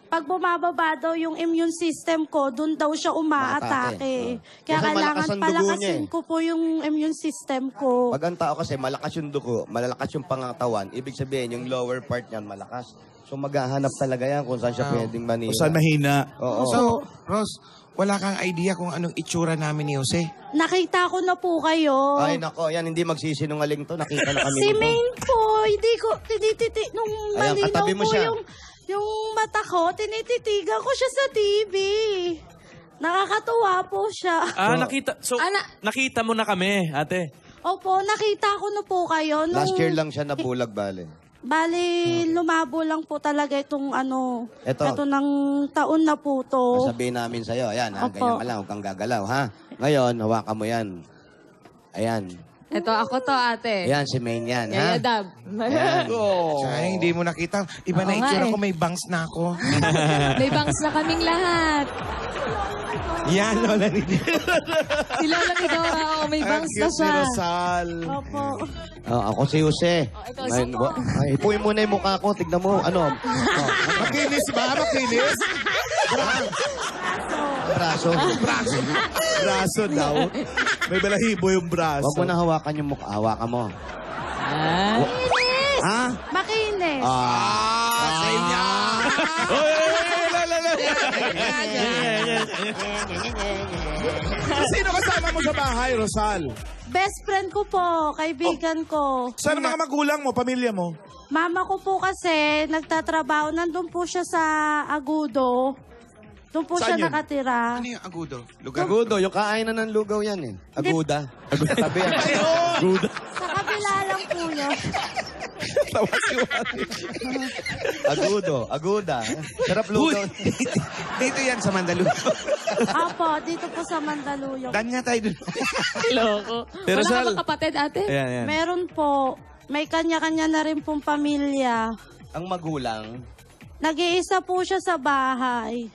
Pag bumababa daw yung immune system ko, dun daw siya umaatake. Kaya Kasi kailangan malakas ang dugo niya palakasin eh. ko po yung immune system ko. Pag ang tao kasi malakas yung dugo, malalakas yung pangatawan, ibig sabihin yung lower part niyan malakas. So maghahanap talaga yan kung saan siya pwedeng manira. O saan mahina? Oo. So, Ros, wala kang idea kung anong itsura namin ni Jose? Nakita ko na po kayo. Ay nako, yan hindi magsisinungaling to. Nakita na kami Si nito. Maine po, hindi ko, tinititi, nung Ayan, malinaw katabi mo po siya. yung mata ko, tinititigan ko siya sa TV. Nakakatuwa po siya. Nakita mo na kami, ate. Opo, nakita ko na po kayo. Nung, Last year lang siya nabulag, bale. Bali, lumabo lang po talaga itong ano, Eto. ito ng taon na po to. Sabihin namin sa'yo, ayan ha, Opo. ganyan ka lang, huwag kang gagalaw ha. Ngayon, hawakan mo yan. Ayan. Ito, ako to ate. Ayan, si Maine yan, ha? Yayadab. Ayan. Ay, hindi mo nakita. Iba na Oo nga itsura eh. ko, may bangs na ako. May bangs na kaming lahat. Yan, Lola Nini. Si Lola ni Dora, may bangs na siya. Rosal. Opo. Oh, ako si Jose. ito, Ngayon, ay, ipuin mo na yung mukha ko. Tignan mo, ano? Oh, Makinis ba? Makinis? braso. Braso daw. May balahibo yung braso. Huwag mo na hawakan yung mukha. Hawakan mo. Makinis! Ha? Makinis! Sino kasama mo sa bahay, Rosal? Best friend ko po, kaibigan ko. Saan ang mga magulang mo, pamilya mo? Mama ko po kasi nagtatrabaho, nandun po siya sa Agudo. Doon po Saan siya yun? nakatira. Ano yung agudo? Lugar? Agudo, yung kainan ng lugaw yan eh. Aguda. Tabi yan. Sa kabila lang po yun. Aguda. Sarap lugaw. Dito yan sa Mandaluyong. Apo, dito po sa Mandaluyong. Dan nga tayo dun. Pero Wala ka Sal, bang kapatid ate? ayan. Meron po. May kanya-kanya na rin pong pamilya. Ang magulang, Nag-iisa po siya sa bahay.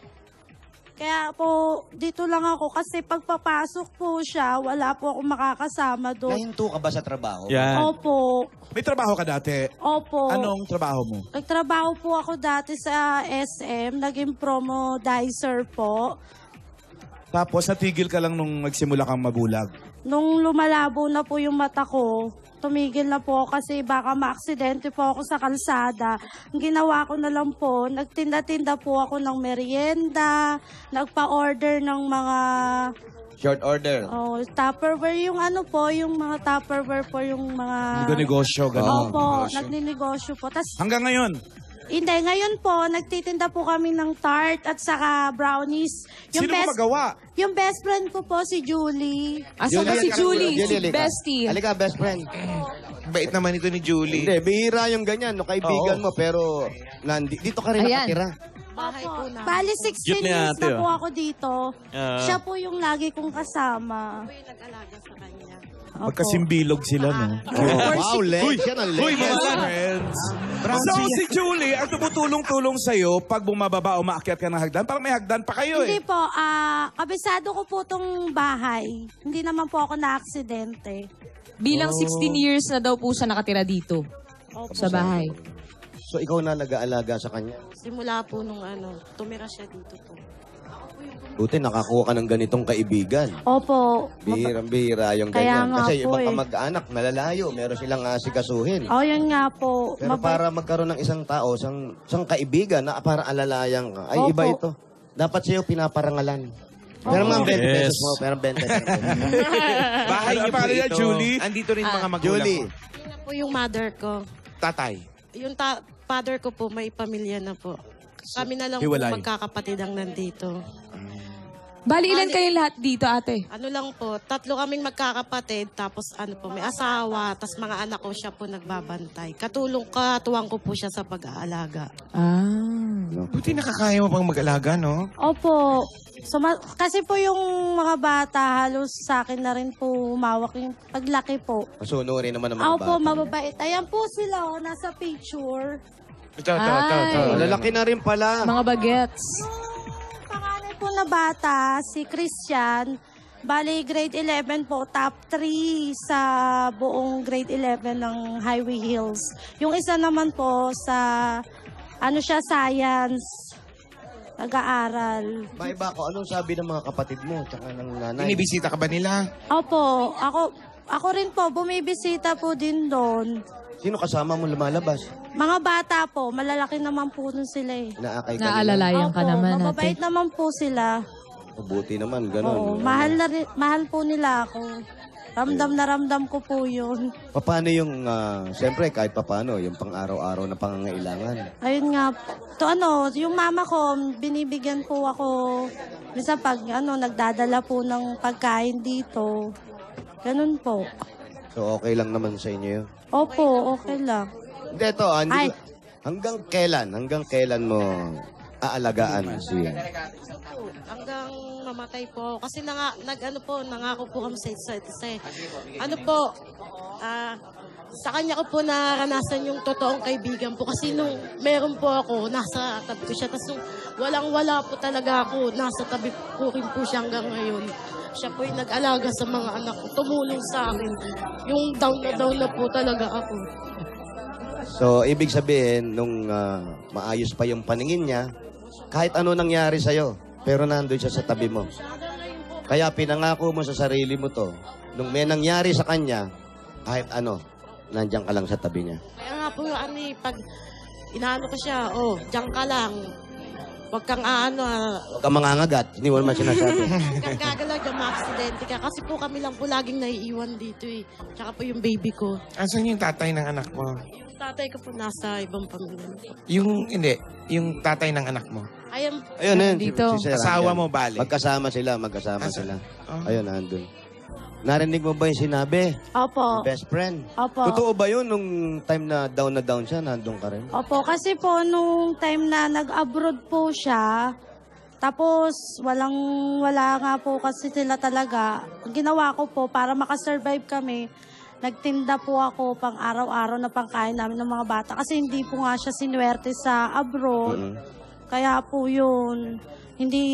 Kaya po, dito lang ako kasi pagpapasok po siya, wala po akong makakasama doon. nahinto ka ba sa trabaho? Yan. Opo. May trabaho ka dati? Opo. Anong trabaho mo? Nagtrabaho po ako dati sa SM, naging promo dicer po. Tapos natigil ka lang nung nagsimula kang mabulag. Nung lumalabo na po yung mata ko, tumigil na po ako kasi baka maaksidente po ako sa kalsada. Ang ginawa ko na lang po, nagtinda-tinda po ako ng merienda, nagpa-order ng mga Short order. Tupperware, yung ano po, yung mga Tupperware po, yung mga... Negosyo, gano'n. Opo, nagninegosyo po. Tas, Hanggang ngayon, hindi, ngayon po, nagtitinda po kami ng tart at saka brownies. sino mo magawa? Yung best friend ko po, si Julie. Asa ba si Julie? Si halika. bestie. Halika, best friend. Bait naman ito ni Julie. Hindi, bihira yung ganyan. No, kaibigan mo, pero dito ka rin Ayan. nakatira. Opo. Bali, 16 Cute ni years ate, na po oh. ako dito. Siya po yung lagi kong kasama. Opo. Magkasimbilog sila, no? Wow, legs. Yan ang legs. Friends. So, si Julie, ang tumutulong-tulong sa'yo pag bumababa o maakyat ka ng hagdan, parang may hagdan pa kayo Hindi eh. po, kabisado ko po tong bahay. Hindi naman po ako na-aksidente. Bilang 16 years na daw po siya nakatira dito. Sa bahay. So, ikaw na nag-aalaga sa kanya. Simula po nung tumira siya dito po. Buti, nakakuha ka ng ganitong kaibigan. Opo. Bihirang-bihira yung Kaya ganyan. nga Kasi po ibang eh. kamag-anak, malalayo. Meron silang asikasuhin. Yun nga po. Pero para magkaroon ng isang tao, isang kaibigan na para alalayang ka, ay Opo. iba ito. Dapat sa'yo pinaparangalan. Pero mga 20 Yes. pesos mo, pero 20 pesos. Bahay niyo po Pangalan niya, ito. Julie? Andito rin mga magulang Julie, ko. Yun na po yung mother ko. Tatay. Yung father ko po may pamilya na po. Kami na lang Hiwalay. po magkakapatid ang nandito. Bali, ilan kayong lahat dito, ate? Ano lang po, 3 kaming magkakapatid, tapos ano po, may asawa, tapos mga anak ko siya po nagbabantay. Katuwang ko po siya sa pag-aalaga. Buti nakakaya mo pang mag-alaga, no? Opo. Kasi po yung mga bata, halos sa akin na rin po umawak yung paglaki po. Masunurin naman ng mga Opo, bata. mababait. Ayan po sila, nasa picture. Ito. Lalaki na rin pala. Mga bagets. Panganay po na bata, si Christian. Bali, grade 11 po, top 3 sa buong grade 11 ng Highway Hills. Yung isa naman po sa, science. Nag-aaral. Maiba ko, anong sabi ng mga kapatid mo tsaka ng nanay? Binibisita ka ba nila? Opo, ako rin po, bumibisita po din doon. Sino kasama mo lumalabas? Mga bata po, malalaki naman po nun sila eh. Inaakay ka nila? Naalalayan ka Opo, naman, mababait ate. naman po sila. Mabuti naman, gano'n. Oo, mahal po nila ako. Ramdam na ramdam ko po yun. Paano yung, siyempre kahit paano, yung pang-araw-araw na pangangailangan? Ayun nga, yung mama ko, binibigyan po ako, minsan pag nagdadala po ng pagkain dito. Ganun po. So okay lang naman sa inyo yun? Opo, okay lang. Hindi, ito, Ay. hanggang kailan mo aalagaan si... Hanggang mamatay po. Kasi nangako po kami sa isa't isa. Sa kanya ko po naranasan yung totoong kaibigan po. Kasi nung meron po ako, nasa tabi ko siya. Tapos nung walang-wala po talaga ako, nasa tabi ko rin po siya hanggang ngayon. Siya po yung nag-alaga sa mga anak ko. Tumulong sa akin. Yung down na po talaga ako. So, ibig sabihin, nung maayos pa yung paningin niya, kahit ano nangyari sa'yo, pero nandun siya sa tabi mo. Kaya pinangako mo sa sarili mo to, nung may nangyari sa kanya, kahit ano, nandiyan ka lang sa tabi niya. Kaya nga po pag inaano ko siya, diyan ka lang. Huwag kang Huwag kang mangangagat, hindi mo naman sinasabi. huwag kang gagalag, ma-aksidente ka. Kasi po kami lang po laging naiiwan dito eh. Tsaka po yung baby ko. Asan yung tatay ng anak mo? Yung tatay ko po nasa ibang pamilya. Yung tatay ng anak mo. Ayun, Dito. si Sir Asawa andyan. mo, bali. Magkasama sila. Oh. Ayun, nandun. Narinig mo ba yung sinabi? Opo. Best friend. Opo. Totoo ba yun nung time na down siya, nandun ka rin? Opo, kasi po nung time na nag-abroad po siya, tapos wala nga po kasi sila talaga. Ang ginawa ko po para makasurvive kami, nagtinda po ako pang araw-araw na pangkain namin ng mga bata kasi hindi po nga siya sinuwerte sa abroad. Kaya po yun, hindi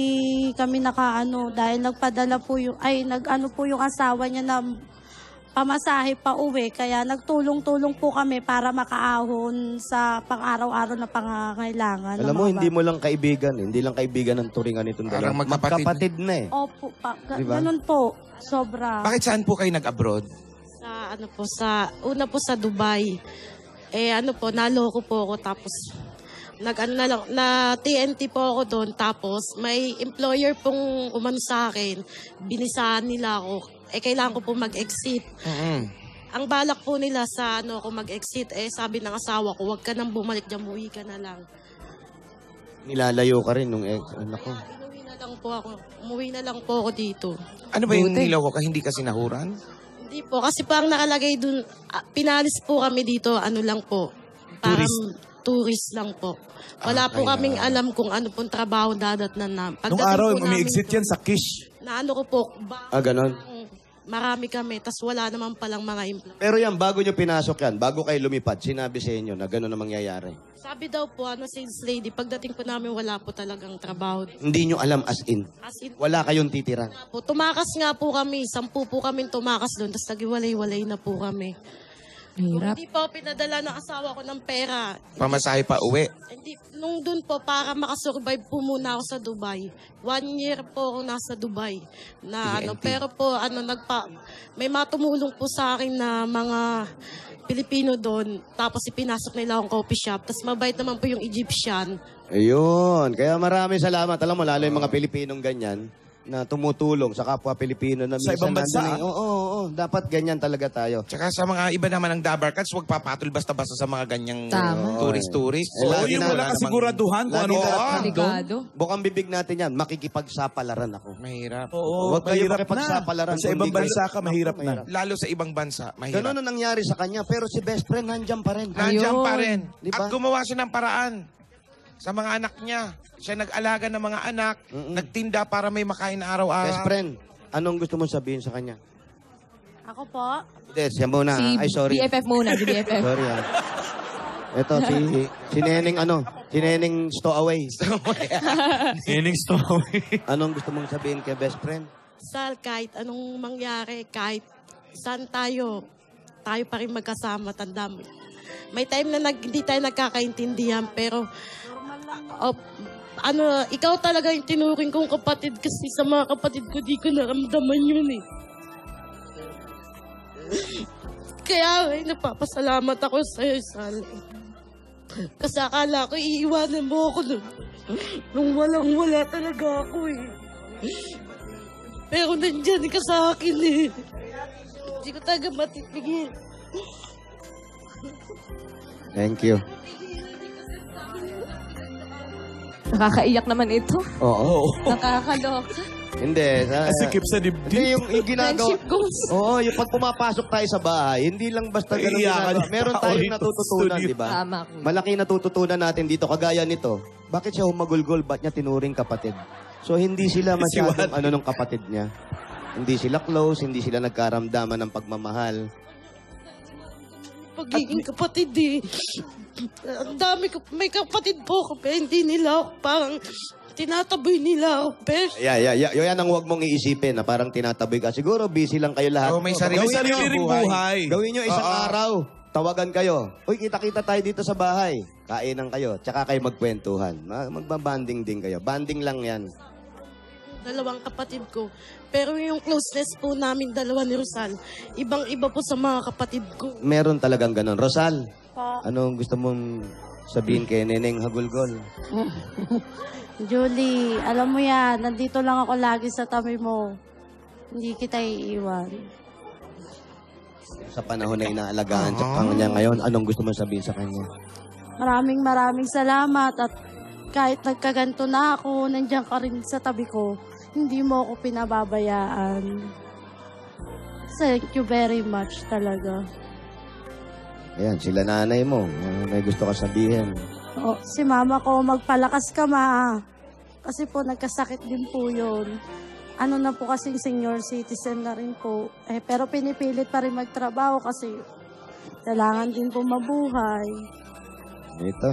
kami dahil nagpadala po yung asawa niya na pamasahe pa uwi. Kaya nagtulong-tulong po kami para makaahon sa pang-araw-araw na pangangailangan. Alam mo, hindi mo lang kaibigan, hindi lang kaibigan ng turingan itong Parang dalawa. magkapatid. Magkapatid na eh. Opo, Diba? ganun po. Sobra. Bakit saan po kayo nag-abroad? Una po sa Dubai. Naloko po ako tapos na TNT po ako doon tapos may employer pong umano sa akin. Binisahan nila ako. Kailangan ko po mag-exit. Ang balak po nila sa ako mag-exit, sabi ng asawa ko, huwag ka nang bumalik dyan, muwi ka na lang. Nilalayo ka rin nung anak ko. Umuwi na lang po ako dito. Ano ba yung niloko ka? Hindi ka sinahuran? Hindi po, kasi parang nakalagay dun, pinalis po kami dito, lang po. Parang tourist lang po. Wala po kaming alam kung ano pong trabaho dadatnan na. Nung araw, umi-exit yan sa Kish. Ko po, Ganon. marami kami, tas wala naman palang mga employee. Pero yan, bago nyo pinasok yan, bago kayo lumipad, sinabi sa inyo na gano'n na mangyayari. Sabi daw po, sales lady, pagdating po namin, wala po talagang trabaho. Hindi nyo alam as in. Wala kayong titira. Tumakas nga po kami, 10 po kami tumakas doon, tas nagiwalay-walay na po kami. Hirap. Hindi po pinadala ng asawa ko ng pera. Pamasahe pa uwi. Hindi, nung dun po, para makasurvive po muna ako sa Dubai. 1 year po ako nasa Dubai. Pero po, may matumulong po sa akin na mga Pilipino doon. Tapos ipinasok nila akong coffee shop. Tapos mabait naman po yung Egyptian. Ayun. Kaya maraming salamat. Alam mo, lalo yung mga Pilipinong ganyan, na tumutulong sa kapwa Pilipino na Sa ibang bansa, nandun eh. Oo, dapat ganyan talaga tayo. Tsaka sa mga iba naman ng Dabarkats, huwag papatol basta-basta sa mga ganyang Tama. tourist-tourist. Eh, Oo, lagi yung na- wala kasiguraduhan kung lagi ano na- dapat doon. Delikado. Bukang bibig natin yan, makikipagsapalaran ako. Mahirap. Oo, Huwag kayo mahirap makipagsapalaran. na. Sa ibang Kundi kayo- bansa ka, mahirap na. Lalo sa ibang bansa, mahirap. Ganun ang nangyari sa kanya, pero si best friend nandyan pa rin. Nandiyan Ayun. pa rin. Di ba? At gumawa siya ng paraan sa mga anak niya. Siya nag-alaga ng mga anak, nagtinda para may makain na araw-araw. Best friend, anong gusto mong sabihin sa kanya? Ako po, Hindi, siya muna. Si Ay, sorry. BFF muna, si BFF. Sorry Ito, si Neneng Stowaway. Innings to. Anong gusto mong sabihin kay best friend? Sal, kahit anong mangyari, kahit saan tayo pa rin magkasama, tanda mo. May time na hindi tayo nagkakaintindihan, pero ikaw talaga yung tinuring kong kapatid kasi sa mga kapatid ko, di ko naramdaman yun eh. Kaya napapasalamat ako sa'yo, Sal. Kasi akala ko iiwanan mo ako nung walang-wala talaga ako eh. Pero nandyan ka sa akin eh. Hindi ko talaga matipigil. Thank you. Nakakaiyak naman ito. Oo. Nakakaloka. Hindi. Kasi keep sa dibdib. Hindi, yung ginagawa. Friendship goals. Oo, yung pag pumapasok tayo sa bahay, hindi lang basta ganun Iiyakan ginagawa. yung Meron tao tayong rito sa natututunan, studio. di ba? Tama, kuya. Malaki natututunan natin dito, kagaya nito. Bakit siya humagulgol? Ba't niya tinuring kapatid? So, hindi sila masyadong ng kapatid niya. Hindi sila close, hindi sila nagkaramdaman ng pagmamahal. Pagiging kapatid eh. Ang dami ko, may kapatid po ako, pero hindi nila ako parang tinataboy nila ako. Pero Yan ang huwag mong iisipin na parang tinataboy ka. Siguro busy lang kayo lahat. Oo, may sarili May sarili ring buhay. Gawin nyo isang araw. Tawagan kayo. Uy, kita-kita tayo dito sa bahay. Kainan kayo. Tsaka kayo magkwentuhan. Magbabanding din kayo. Banding lang yan. dalawang kapatid ko. Pero yung closeness po namin dalawa ni Rosal, ibang-iba po sa mga kapatid ko. Meron talagang ganun. Rosal, po. anong gusto mong sabihin kay Neneng Hagulgol? Julie, alam mo yan, nandito lang ako lagi sa tabi mo. Hindi kita iiwan. Sa panahon na inaalagaan ka niya ngayon, anong gusto mong sabihin sa kanya? Maraming salamat at kahit nagkaganto na ako, nandiyan ka rin sa tabi ko. Hindi mo ako pinababayaan. Thank you very much talaga. Ayan, sila nanay mo. May gusto ka sabihin. Oh, si mama ko, magpalakas ka ma. Kasi po nagkasakit din po yun. Ano na po kasing senior citizen na rin po. Pero pinipilit pa rin magtrabaho kasi kailangan din po mabuhay. Ito.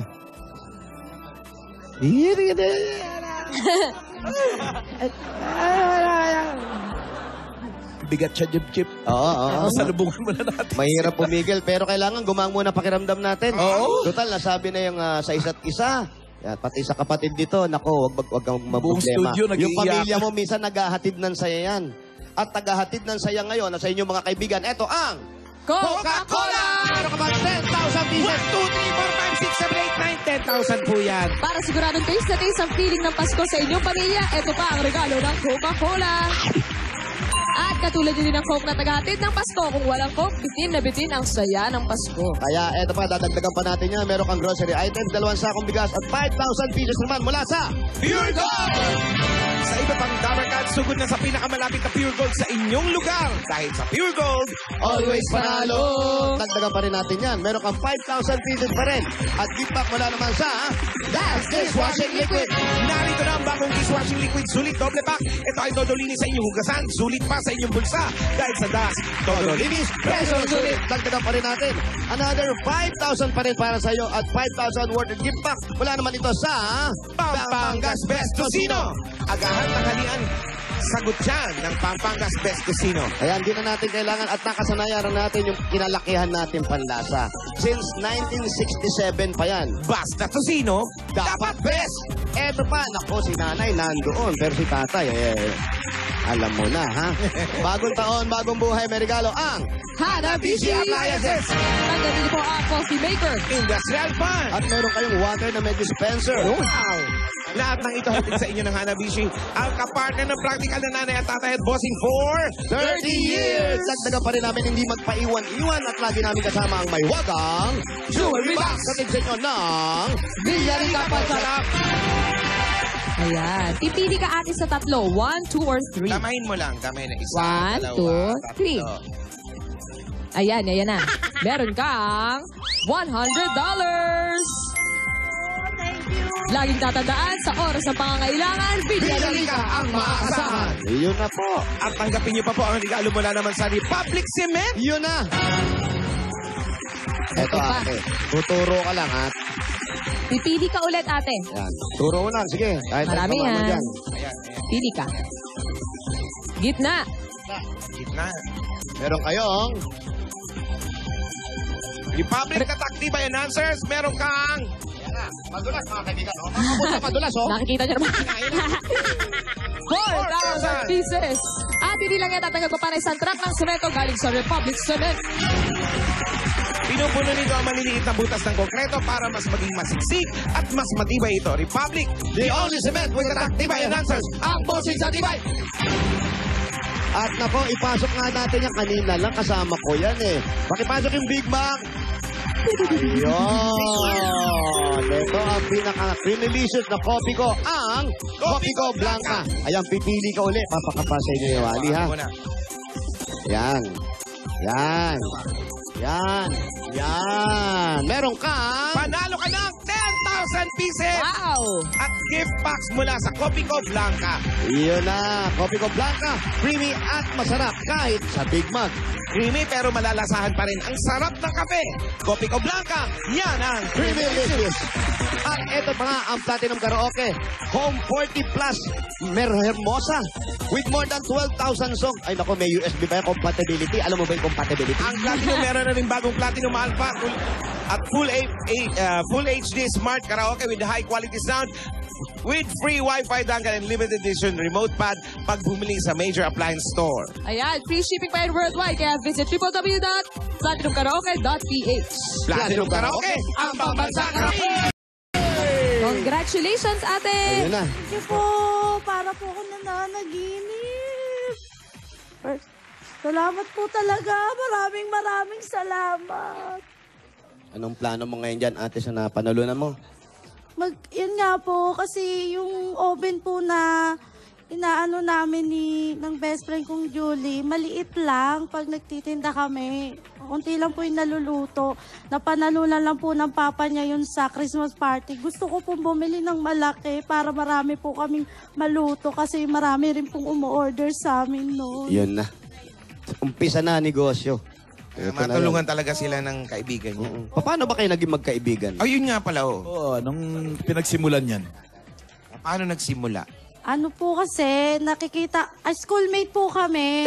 Bigat siya, jip-jip. Oo. Salubungan mo na natin. Mahirap pumigil, pero kailangan gumaan muna pakiramdam natin. Oo. Total, nasabi na yung sa isa't isa. Yan, pati sa kapatid dito, nako, wag kang Buong maproblema. studio, Yung nag-iiyak. pamilya mo, minsan naghahatid ng saya yan. At tagahatid ng saya ngayon, sa inyong mga kaibigan, eto ang Coca-Cola! Meron ka ba 10,000 pieces? 1, 2, 3, 4, 5, 6, 7, 8, 9, 10,000 po yan. Para siguradong taste na taste ang feeling ng Pasko sa inyong pamilya, ito pa ang regalo ng Coca-Cola. At katulad din ng Coke na tagahatid ng Pasko, kung walang Coke, bitin na bitin ang saya ng Pasko. Kaya eto pa, dadagdagan pa natin yan. Meron kang grocery items, 2 sakong bigas at 5,000 pieces naman mula sa Pure Gold! Sa iba pang Dabarkad, sugod na sa pinakamalapit na Pure Gold sa inyong lugar. Dahil sa Pure Gold, Always Panalo! Dagdagan pa rin natin yan. Meron kang 5,000 pieces pa rin. At gift back mula naman sa That's Dishwashing Liquid. narito na ang bagong dishwashing liquid sulit doble pack. Ito ay dodolinis sa inyong hugasan, sulit pa sa inyong bulsa. Dahil sa Das, Dodolinis, peso sulit. Dagdagan pa rin natin. Another 5,000 pa rin para sa iyo at 5,000 worth of gift pack. Mula naman ito sa Pampangas Best Tocino. Agahan tanghalian, sagot yan ng Pampangas Best Tocino. Kaya hindi na natin kailangan at nakasanayan na natin yung kinalakihan natin panlasa. Since 1967 pa yan. Basta Tocino, dapat best. Eto pa, nako si nanay nandoon, pero si tatay, Alam mo na, ha? Bagong taon, bagong buhay, may regalo ang Hanabishi Appliances. Tanggapin niyo po ang coffee maker. Industrial Fund. At meron kayong water na med dispenser. Wow! Lahat ng ito hatid sa inyo ng Hanabishi. Ang kapartner ng practical na nanay at tatay at bossing for 30 years! Dagdagan pa rin namin hindi magpaiwan-iwan at lagi namin kasama ang may wagang jewelry box. Katid sa inyo ng Villarrica Pansarap. Ayan. Pipili ka ate sa tatlo. 1, 2, or 3. Kamahin mo lang. Kamay na isa, 1, dalawa, 2, 3. tatlo. Ayan na. Meron kang $100. Laging tatandaan sa oras ng pangangailangan, Villarrica ang maaasahan. Yun na po. At tanggapin niyo pa po ang regalo mula naman sa Republic Cement. Yun na. Eto pa. ate, tuturo ka lang ha. Pipili ka ulit ate. Yan. Turo mo lang, sige. Kahit Marami ano pa man yan. dyan. Pili ka. Gitna. Gitna. Meron kayong Republic at Activa Enhancers. Meron kang madulas mga kaibigan. Madulas oh. Nakikita niyo naman. 4,000 pieces. At hindi lang yan tatanggap ko para isang truck ng semento galing sa Republic Cement. pinupuno nito ang maliliit na butas ng konkreto para mas maging masiksik at mas matibay ito. Republic, the only cement with the tibay enhancers. Ang bossing sa tibay. At nako, ipasok nga natin yan. Kanina lang kasama ko yan eh. Pakipasok yung Big Mac. Ayun. Ito ang pinaka-creamylicious na kopi ko. Ang Kopi Ko Blanca. Ayan, pipili ka ulit. Papakapa sa inyo yung wali ha. Yan. Yan. Yan. Yan. Meron ka. Panalo ka ng 10,000 pieces. Wow! At gift packs mula sa Kopi Ko Blanca. Iyon na. Kopi Ko Blanca. Creamy at masarap kahit sa Big Mac. Creamy pero malalasahan pa rin ang sarap ng kape. Kopi Ko Blanca, yan ang Creamylicious. At ito pa nga ang Platinum Karaoke. Home 40 Plus. Hermosa. With more than 12,000 songs. Ay nako, may USB pa yung compatibility. Alam mo ba yung compatibility? Ang Platinum meron na rin bagong Platinum Alpha at full HD Smart Karaoke with high quality sound with free Wi-Fi dongle and limited edition remote pad pag bumili sa major appliance store. Ayan, free shipping pa yan worldwide. Kaya visit www.platinumkaraoke.ph. Platinum Karaoke, ang pambansa karaoke! Congratulations, ate! Ayun na. Thank you po. Para po ako nananaginip. Salamat po talaga. Maraming salamat. Anong plano mo ngayon dyan, ate, sa napanalunan mo? Yun nga po, kasi yung oven po na inaano namin ng best friend kong Julie, maliit lang pag nagtitinda kami. Unti lang po yung naluluto. Napanalunan lang po ng papa niya yun sa Christmas party. Gusto ko pong bumili ng malaki para marami po kaming maluto kasi marami rin pong umu-order sa amin noon. Yun na. Umpisa na negosyo. Ito na Matulungan yan. talaga sila ng kaibigan niya. Paano ba kayo naging magkaibigan? Ayun nga pala, oh. Oo, nung pinagsimulan yan. Paano nagsimula? Ano po kasi, nakikita, schoolmate po kami.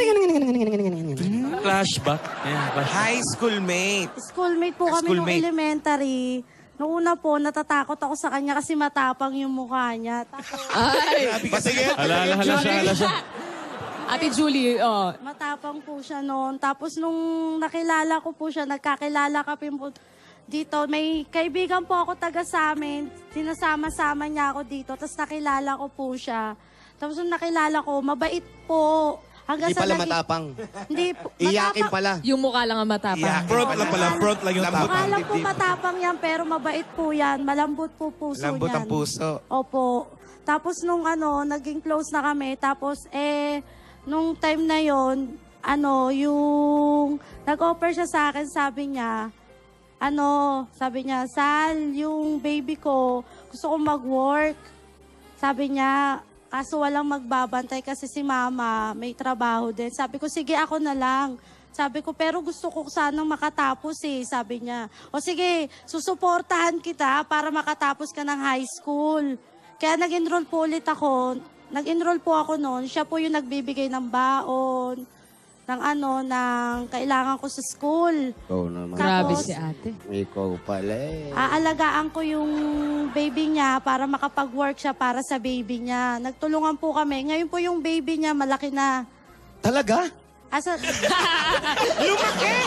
Flashback. Yeah, flashback. High school mate. Schoolmate po kami nung Schoolmate. elementary. Noong una po, natatakot ako sa kanya kasi matapang yung mukha niya. Tapos, Ay! Sige. Hala siya. Ate Julie, oh. matapang po siya noon. Tapos nung nakilala ko po siya, nagkakilala kami po dito. May kaibigan po ako taga sa amin. Sinasama-sama niya ako dito. Tapos nakilala ko po siya. Tapos nung nakilala ko, mabait po. Hanggang Hindi sa pala naging- matapang. Hindi po. Iyakin matapang- pala. Yung mukha lang ang matapang. Yeah. Front lang pala, front lang yung Lambot tapang. Akala po dibdib. matapang yan, pero mabait po yan. Malambot po puso Lambot niyan. ang puso. Opo. Tapos nung naging close na kami. Tapos nung time na yon, yung nag-offer siya sa akin, sabi niya, Sal, yung baby ko, gusto ko mag-work. Sabi niya, kaso walang magbabantay kasi si mama may trabaho din. Sabi ko, sige, ako na lang. Sabi ko, pero gusto ko sanang makatapos sabi niya. O sige, susuportahan kita para makatapos ka ng high school. Kaya nag-enroll po ulit ako. Nag-enroll po ako noon. Siya po yung nagbibigay ng baon. ng kailangan ko sa school. Oo naman. Grabe Tapos, si ate. Ikaw pala eh. aalagaan ko yung baby niya para makapag-work siya para sa baby niya. Nagtulungan po kami. Ngayon po yung baby niya malaki na. Talaga?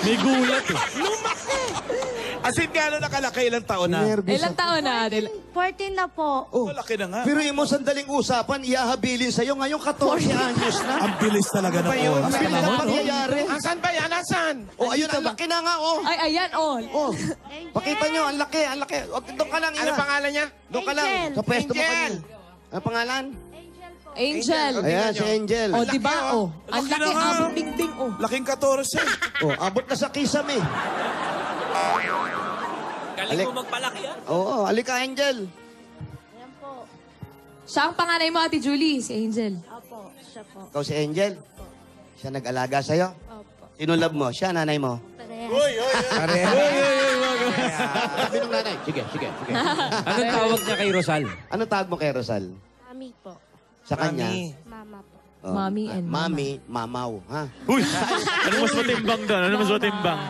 May gulat eh. As in, gano'n nakalaki, ilang taon na? Ilang taon na ate? 14 na po. Malaki na nga. Pero mo sandaling usapan, iahabilin sa'yo. Ngayon 14 anyos na. Ang bilis talaga ng oras. Ang bilis na pangyayari. Asan ba yan? Asan? Oh, ayun, ang laki na nga, oh. Ay, ayan, oh. Oh, pakita nyo, ang laki, ang laki. O, doon ka lang, Ano ina. pangalan niya? Doon ka lang, Angel. sa pwesto mo Angel. kanina. Ang pangalan? Angel. Ayan, si Angel. Oh, di ba? Oh. Ang Laki laki, na nga. ang dingding, oh. Laking 14. Oh, abot na sa kisame. Galing mo magpalaki, ah. Oo, alika, Angel. Ayan po. Siya ang panganay mo, Ate Julie, si Angel. Opo, siya po. Ikaw si Angel. Siya nag-alaga sa'yo. Opo. Sino love mo? Siya, nanay mo. Sabi ng nanay. Sige. Anong tawag niya kay Rosal? Anong tawag mo kay Rosal? Mami po. Sa kanya? Mama po. Oh, Mommy and mama. Mami, mamaw. Ha? Uy! Ano mas matimbang doon? Ano mas matimbang?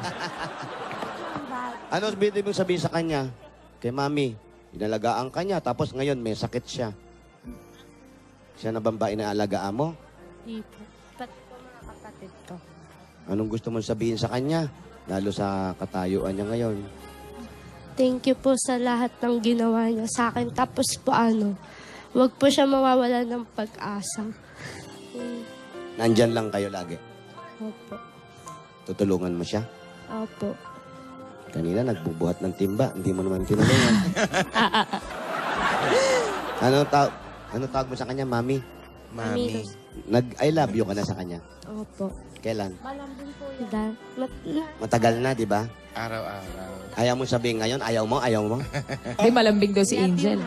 Ano ibig mong sabihin sa kanya? Kay mami, inalagaan ka niya, tapos ngayon may sakit siya. Siya na ba inaalagaan mo? Di po. Pati po mga kapatid ko. Anong gusto mong sabihin sa kanya? Lalo sa katayuan niya ngayon. Thank you po sa lahat ng ginawa niya sa akin. Tapos po wag po siya mawawala ng pag-asa. Nandyan lang kayo lagi. Opo. Tutulungan mo siya. Opo. Kanina nagbubuhat ng timba, hindi mo naman tinulungan. Ano tawag mo sa kanya, mami? Mami. I love you ka na sa kanya. Opo. Kailan? Malambing po yan. Matagal na, di ba? Araw-araw. Ayaw mo sabihin ngayon, ayaw mo? Di malambing daw si Angel.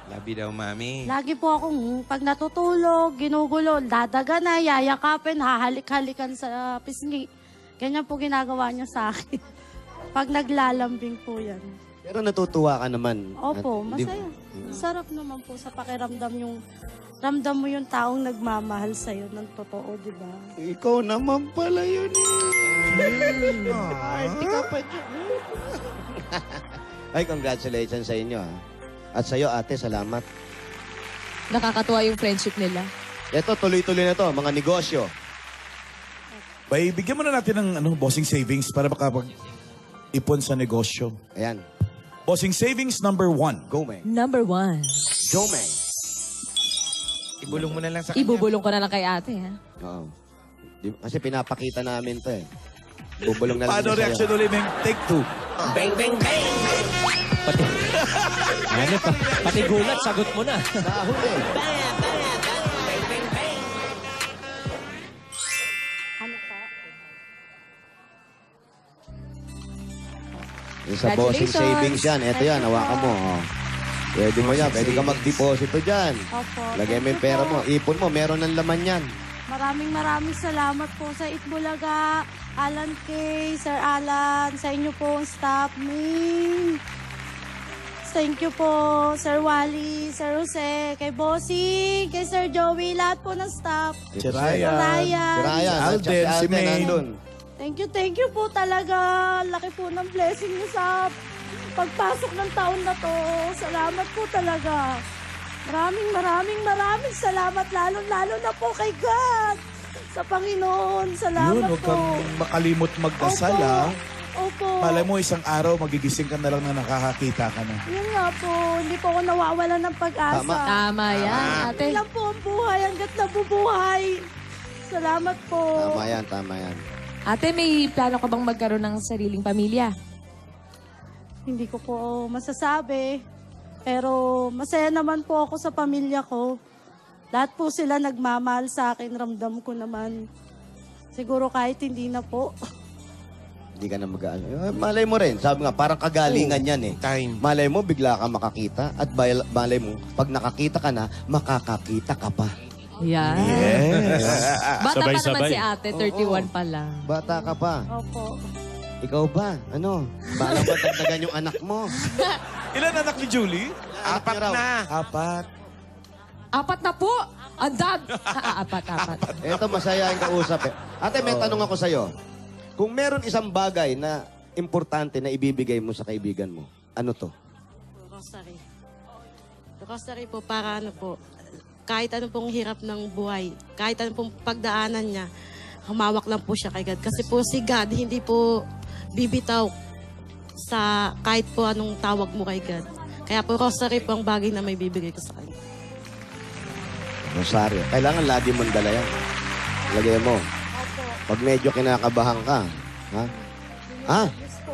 Labi daw, mami. Lagi po akong pag natutulog, ginugulo, dadaga na, yayakapin, hahalik-halikan sa pisngi. Ganyan po ginagawa niya sa akin. Pag naglalambing po yan. Pero natutuwa ka naman. Opo, At- di- masaya. Sarap naman po sa pakiramdam yung ramdam mo yung taong nagmamahal sa'yo ng totoo, di ba? Ikaw naman pala yun eh. Hindi ka pa dyan. Ay, congratulations sa inyo. At sa'yo, ate, salamat. Nakakatuwa yung friendship nila. Ito, tuloy-tuloy na to, mga negosyo. Bay, bigyan mo na natin ng bossing savings para makapag-ipon sa negosyo. Ayan. Bossing savings number 1. Go, Meng. Number 1. Go, Meng. Ibulong mo na lang sa kanya. Ibubulong ko na lang kay ate, ha? Oo. Kasi pinapakita namin to eh. Bubulong na lang Paano niya sa'yo. reaction ulit, Meng? Take 2. Pati gulat, sagot mo na. Dahon eh. Ano po? Yung sa bossing Congratulations. savings yan. Ito yan, hawakan mo. Oh. Pwede mo yan. Pwede ka mag-deposito dyan. Opo. Lagay mo yung pera mo. Ipon mo. Meron ng laman yan. Maraming salamat po sa Itbulaga, Alan K, Sir Alan, sa inyo po staff, Ming. Thank you po, Sir Wally, Sir Jose, kay Bossing, kay Sir Joey, lahat po ng staff. Si Ryan. Ryan. Si Ryan. Alden, at si Meng. nandun. Thank you po talaga. Laki po ng blessing niyo sa pagpasok ng taon na to. Salamat po talaga. Maraming salamat. Lalo na po kay God. Sa Panginoon. Salamat Yun, huwag po. kang makalimot magdasal, Opo. ha? Opo. Malay mo, isang araw, magigising ka na lang na nakakakita ka na. Yun nga po. Hindi po ako nawawala ng pag-asa. Tama yan, ate. Yun lang po ang buhay hanggat nabubuhay. Salamat po. Tama yan. Ate, may plano ka bang magkaroon ng sariling pamilya? Hindi ko po masasabi. Pero masaya naman po ako sa pamilya ko. Lahat po sila nagmamahal sa akin. Ramdam ko naman. Siguro kahit hindi na po. Hindi ka na mag-ano. Malay mo rin. Sabi nga, parang kagalingan yan eh. Time. Malay mo, bigla ka makakita. At malay mo, pag nakakita ka na, makakakita ka pa. Yan. Yes. Bata pa naman Sabay-sabay. si ate, 31 pa lang. Bata ka pa. Opo. Ikaw ba? Ano? Bala ba dagdagan yung anak mo? Ilan anak ni Julie? Apat raw. na. 4. 4 na po! Ang dami! Apat. Ito, masaya yung kausap eh. Ate, may tanong ako sa'yo. Kung meron isang bagay na importante na ibibigay mo sa kaibigan mo, ano to? Rosary. Rosary po para ano po, kahit ano pong hirap ng buhay, kahit ano pong pagdaanan niya, humawak lang po siya kay God. Kasi po si God, hindi po bibitaw sa kahit po anong tawag mo kay God. Kaya po rosary po ang bagay na may bibigay ko sa kanya. Rosario. Kailangan lagi mong dala yan. Lagay mo. Pag medyo kinakabahan ka. Ha? Ha?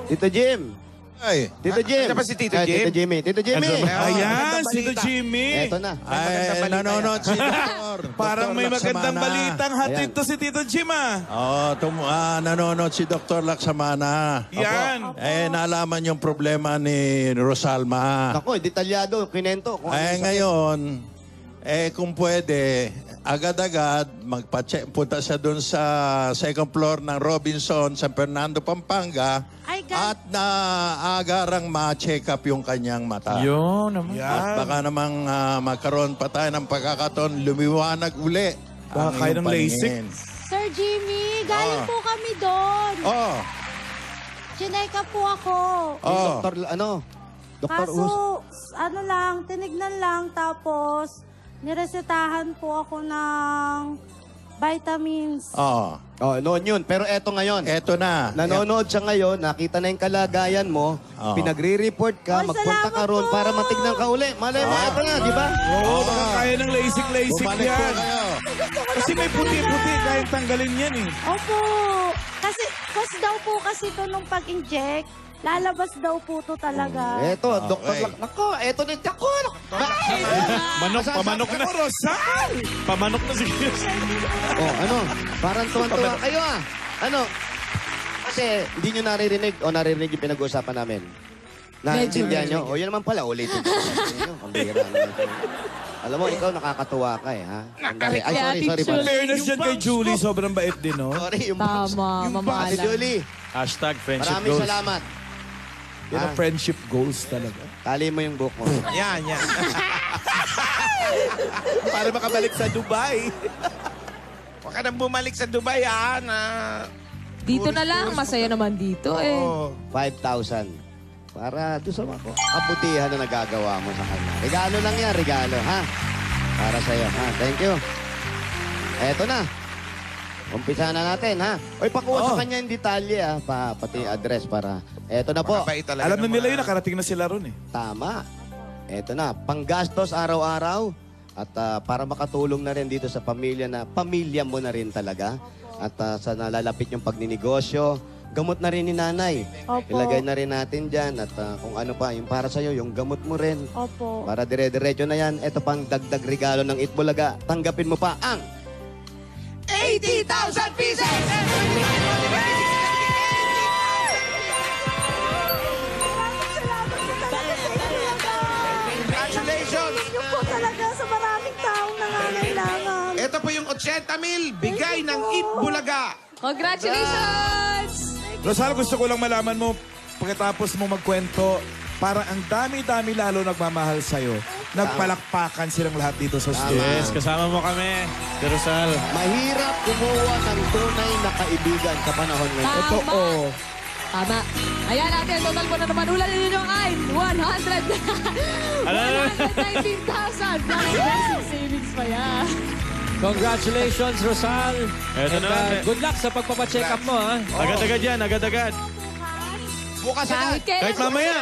Tito Jim. Ay, Tito Jim. Ano ba si Tito Ay, Jim? Tito Jimmy. Tito Jimmy. Ayan, si Tito Jimmy. Eto na. Ay, nanonood si Doktor. Parang may Dr. magandang Laksamana. balitang hatid Ayan. to si Tito Jim, ah. Nanonood si Dr. Laksamana. Yan. Nalaman yung problema ni Rosalma. Ako, detalyado. Kinento. Kung ano sakit. Ngayon, kung pwede, agad-agad, punta siya doon sa second floor ng Robinson, San Fernando, Pampanga, Ay, at naagarang ma-check up yung kanyang mata. Yun naman. At baka namang magkaroon pa tayo ng pagkakataon, lumiwanag uli. Baka ang kaya iyong ng LASIK. paningin. Sir Jimmy, galing po kami doon. Oh, Chineka po ako. oh. Doktor, Doktor Kaso, Us. ano lang, tinignan lang, tapos niresetahan po ako ng vitamins. Oh. Oh, noon yun. Pero eto ngayon. Eto na. Nanonood siya ngayon, nakita na yung kalagayan mo, Oo. pinagre-report ka, Ay, magpunta ka salamat ron po. para matignan ka uli. Malay mo, eto na, di ba? Oo, baka kaya ng LASIK Bumalik po yan. kayo. Kasi may puti-puti, kahit tanggalin yan eh. Opo. Kasi, daw po kasi to nung pag-inject, lalabas daw po to talaga. Eto, Doktor Okay. Lak. Nako, eto na. Nako, Manok, pamanok na. Ako, Rosal! Pamanok na si Oh, ano? Parang tuwan-tuwa kayo ah. Ano? Kasi hindi nyo naririnig o naririnig yung pinag-uusapan namin. Naintindihan nyo? O yun naman pala, ulitin. Ang bihira naman. Alam mo, ikaw nakakatuwa ka eh, ha? Ay, sorry. Fairness dyan kay Julie, sobrang bait din, no? Sorry, yung box. Tama, Yung box. Ate mamahala. Julie, Hashtag friendship maraming goals. salamat. Yan ang friendship goals talaga. Tali mo yung book mo. Yan. Para makabalik sa Dubai. Huwag ka nang bumalik sa Dubai, na... Dito na lang, masaya naman dito eh. Oh. 5,000. Para doon sa mga kabutihan na nagagawa mo sa kanya. Regalo lang yan, regalo, ha? Para sa'yo, ha? Thank you. Eto na. Umpisa na natin, ha? Oy, pakuha sa kanya yung detalye, ha? Pati address para... Eto na po. Mabait talaga Alam na ng nila mga- yun, nakarating na sila ron eh. Tama. Eto na. Panggastos araw-araw. At para makatulong na rin dito sa pamilya na pamilya mo na rin talaga. At sa nalalapit yung pagninegosyo, gamot na rin ni nanay. Opo. Ilagay na rin natin dyan. At kung ano pa, yung para sa'yo, yung gamot mo rin. Opo. Para dire-diretso na yan. Ito pang dagdag regalo ng Itbulaga. Tanggapin mo pa ang 80,000 pieces! Congratulations! Yun po talaga sa maraming taong nangangailangan. Ito po yung 80,000 bigay ng Itbulaga. Congratulations! Rosal, gusto ko lang malaman mo, pagkatapos mo magkwento, parang ang dami-dami lalo nagmamahal sa'yo. Nagpalakpakan silang lahat dito sa studio. Yes, kasama mo kami, Rosal. mahirap kumuha ng tunay na kaibigan sa panahon ngayon. Totoo. Tama. Ayan natin, total po na naman ulan ninyo ay 119,000. Blessing savings pa yan. Congratulations, Rosal. Eto And, na. good luck sa pagpapacheck up mo, ha? Agad-agad yan, agad-agad. Bukas agad. Kahit mamaya.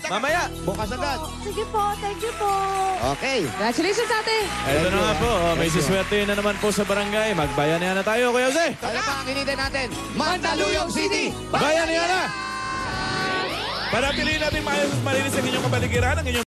Mamaya. Bukas agad. Sige po, thank you po. Okay. Congratulations, ate. Ito na nga po, may siswerte na naman po sa barangay. Magbayanihan na tayo, Kuya Jose. Ano pa ang hinintay natin? Mandaluyong City! Bayanihan na! Para piliin natin maayos at malinis ang inyong kapaligiran, ang inyong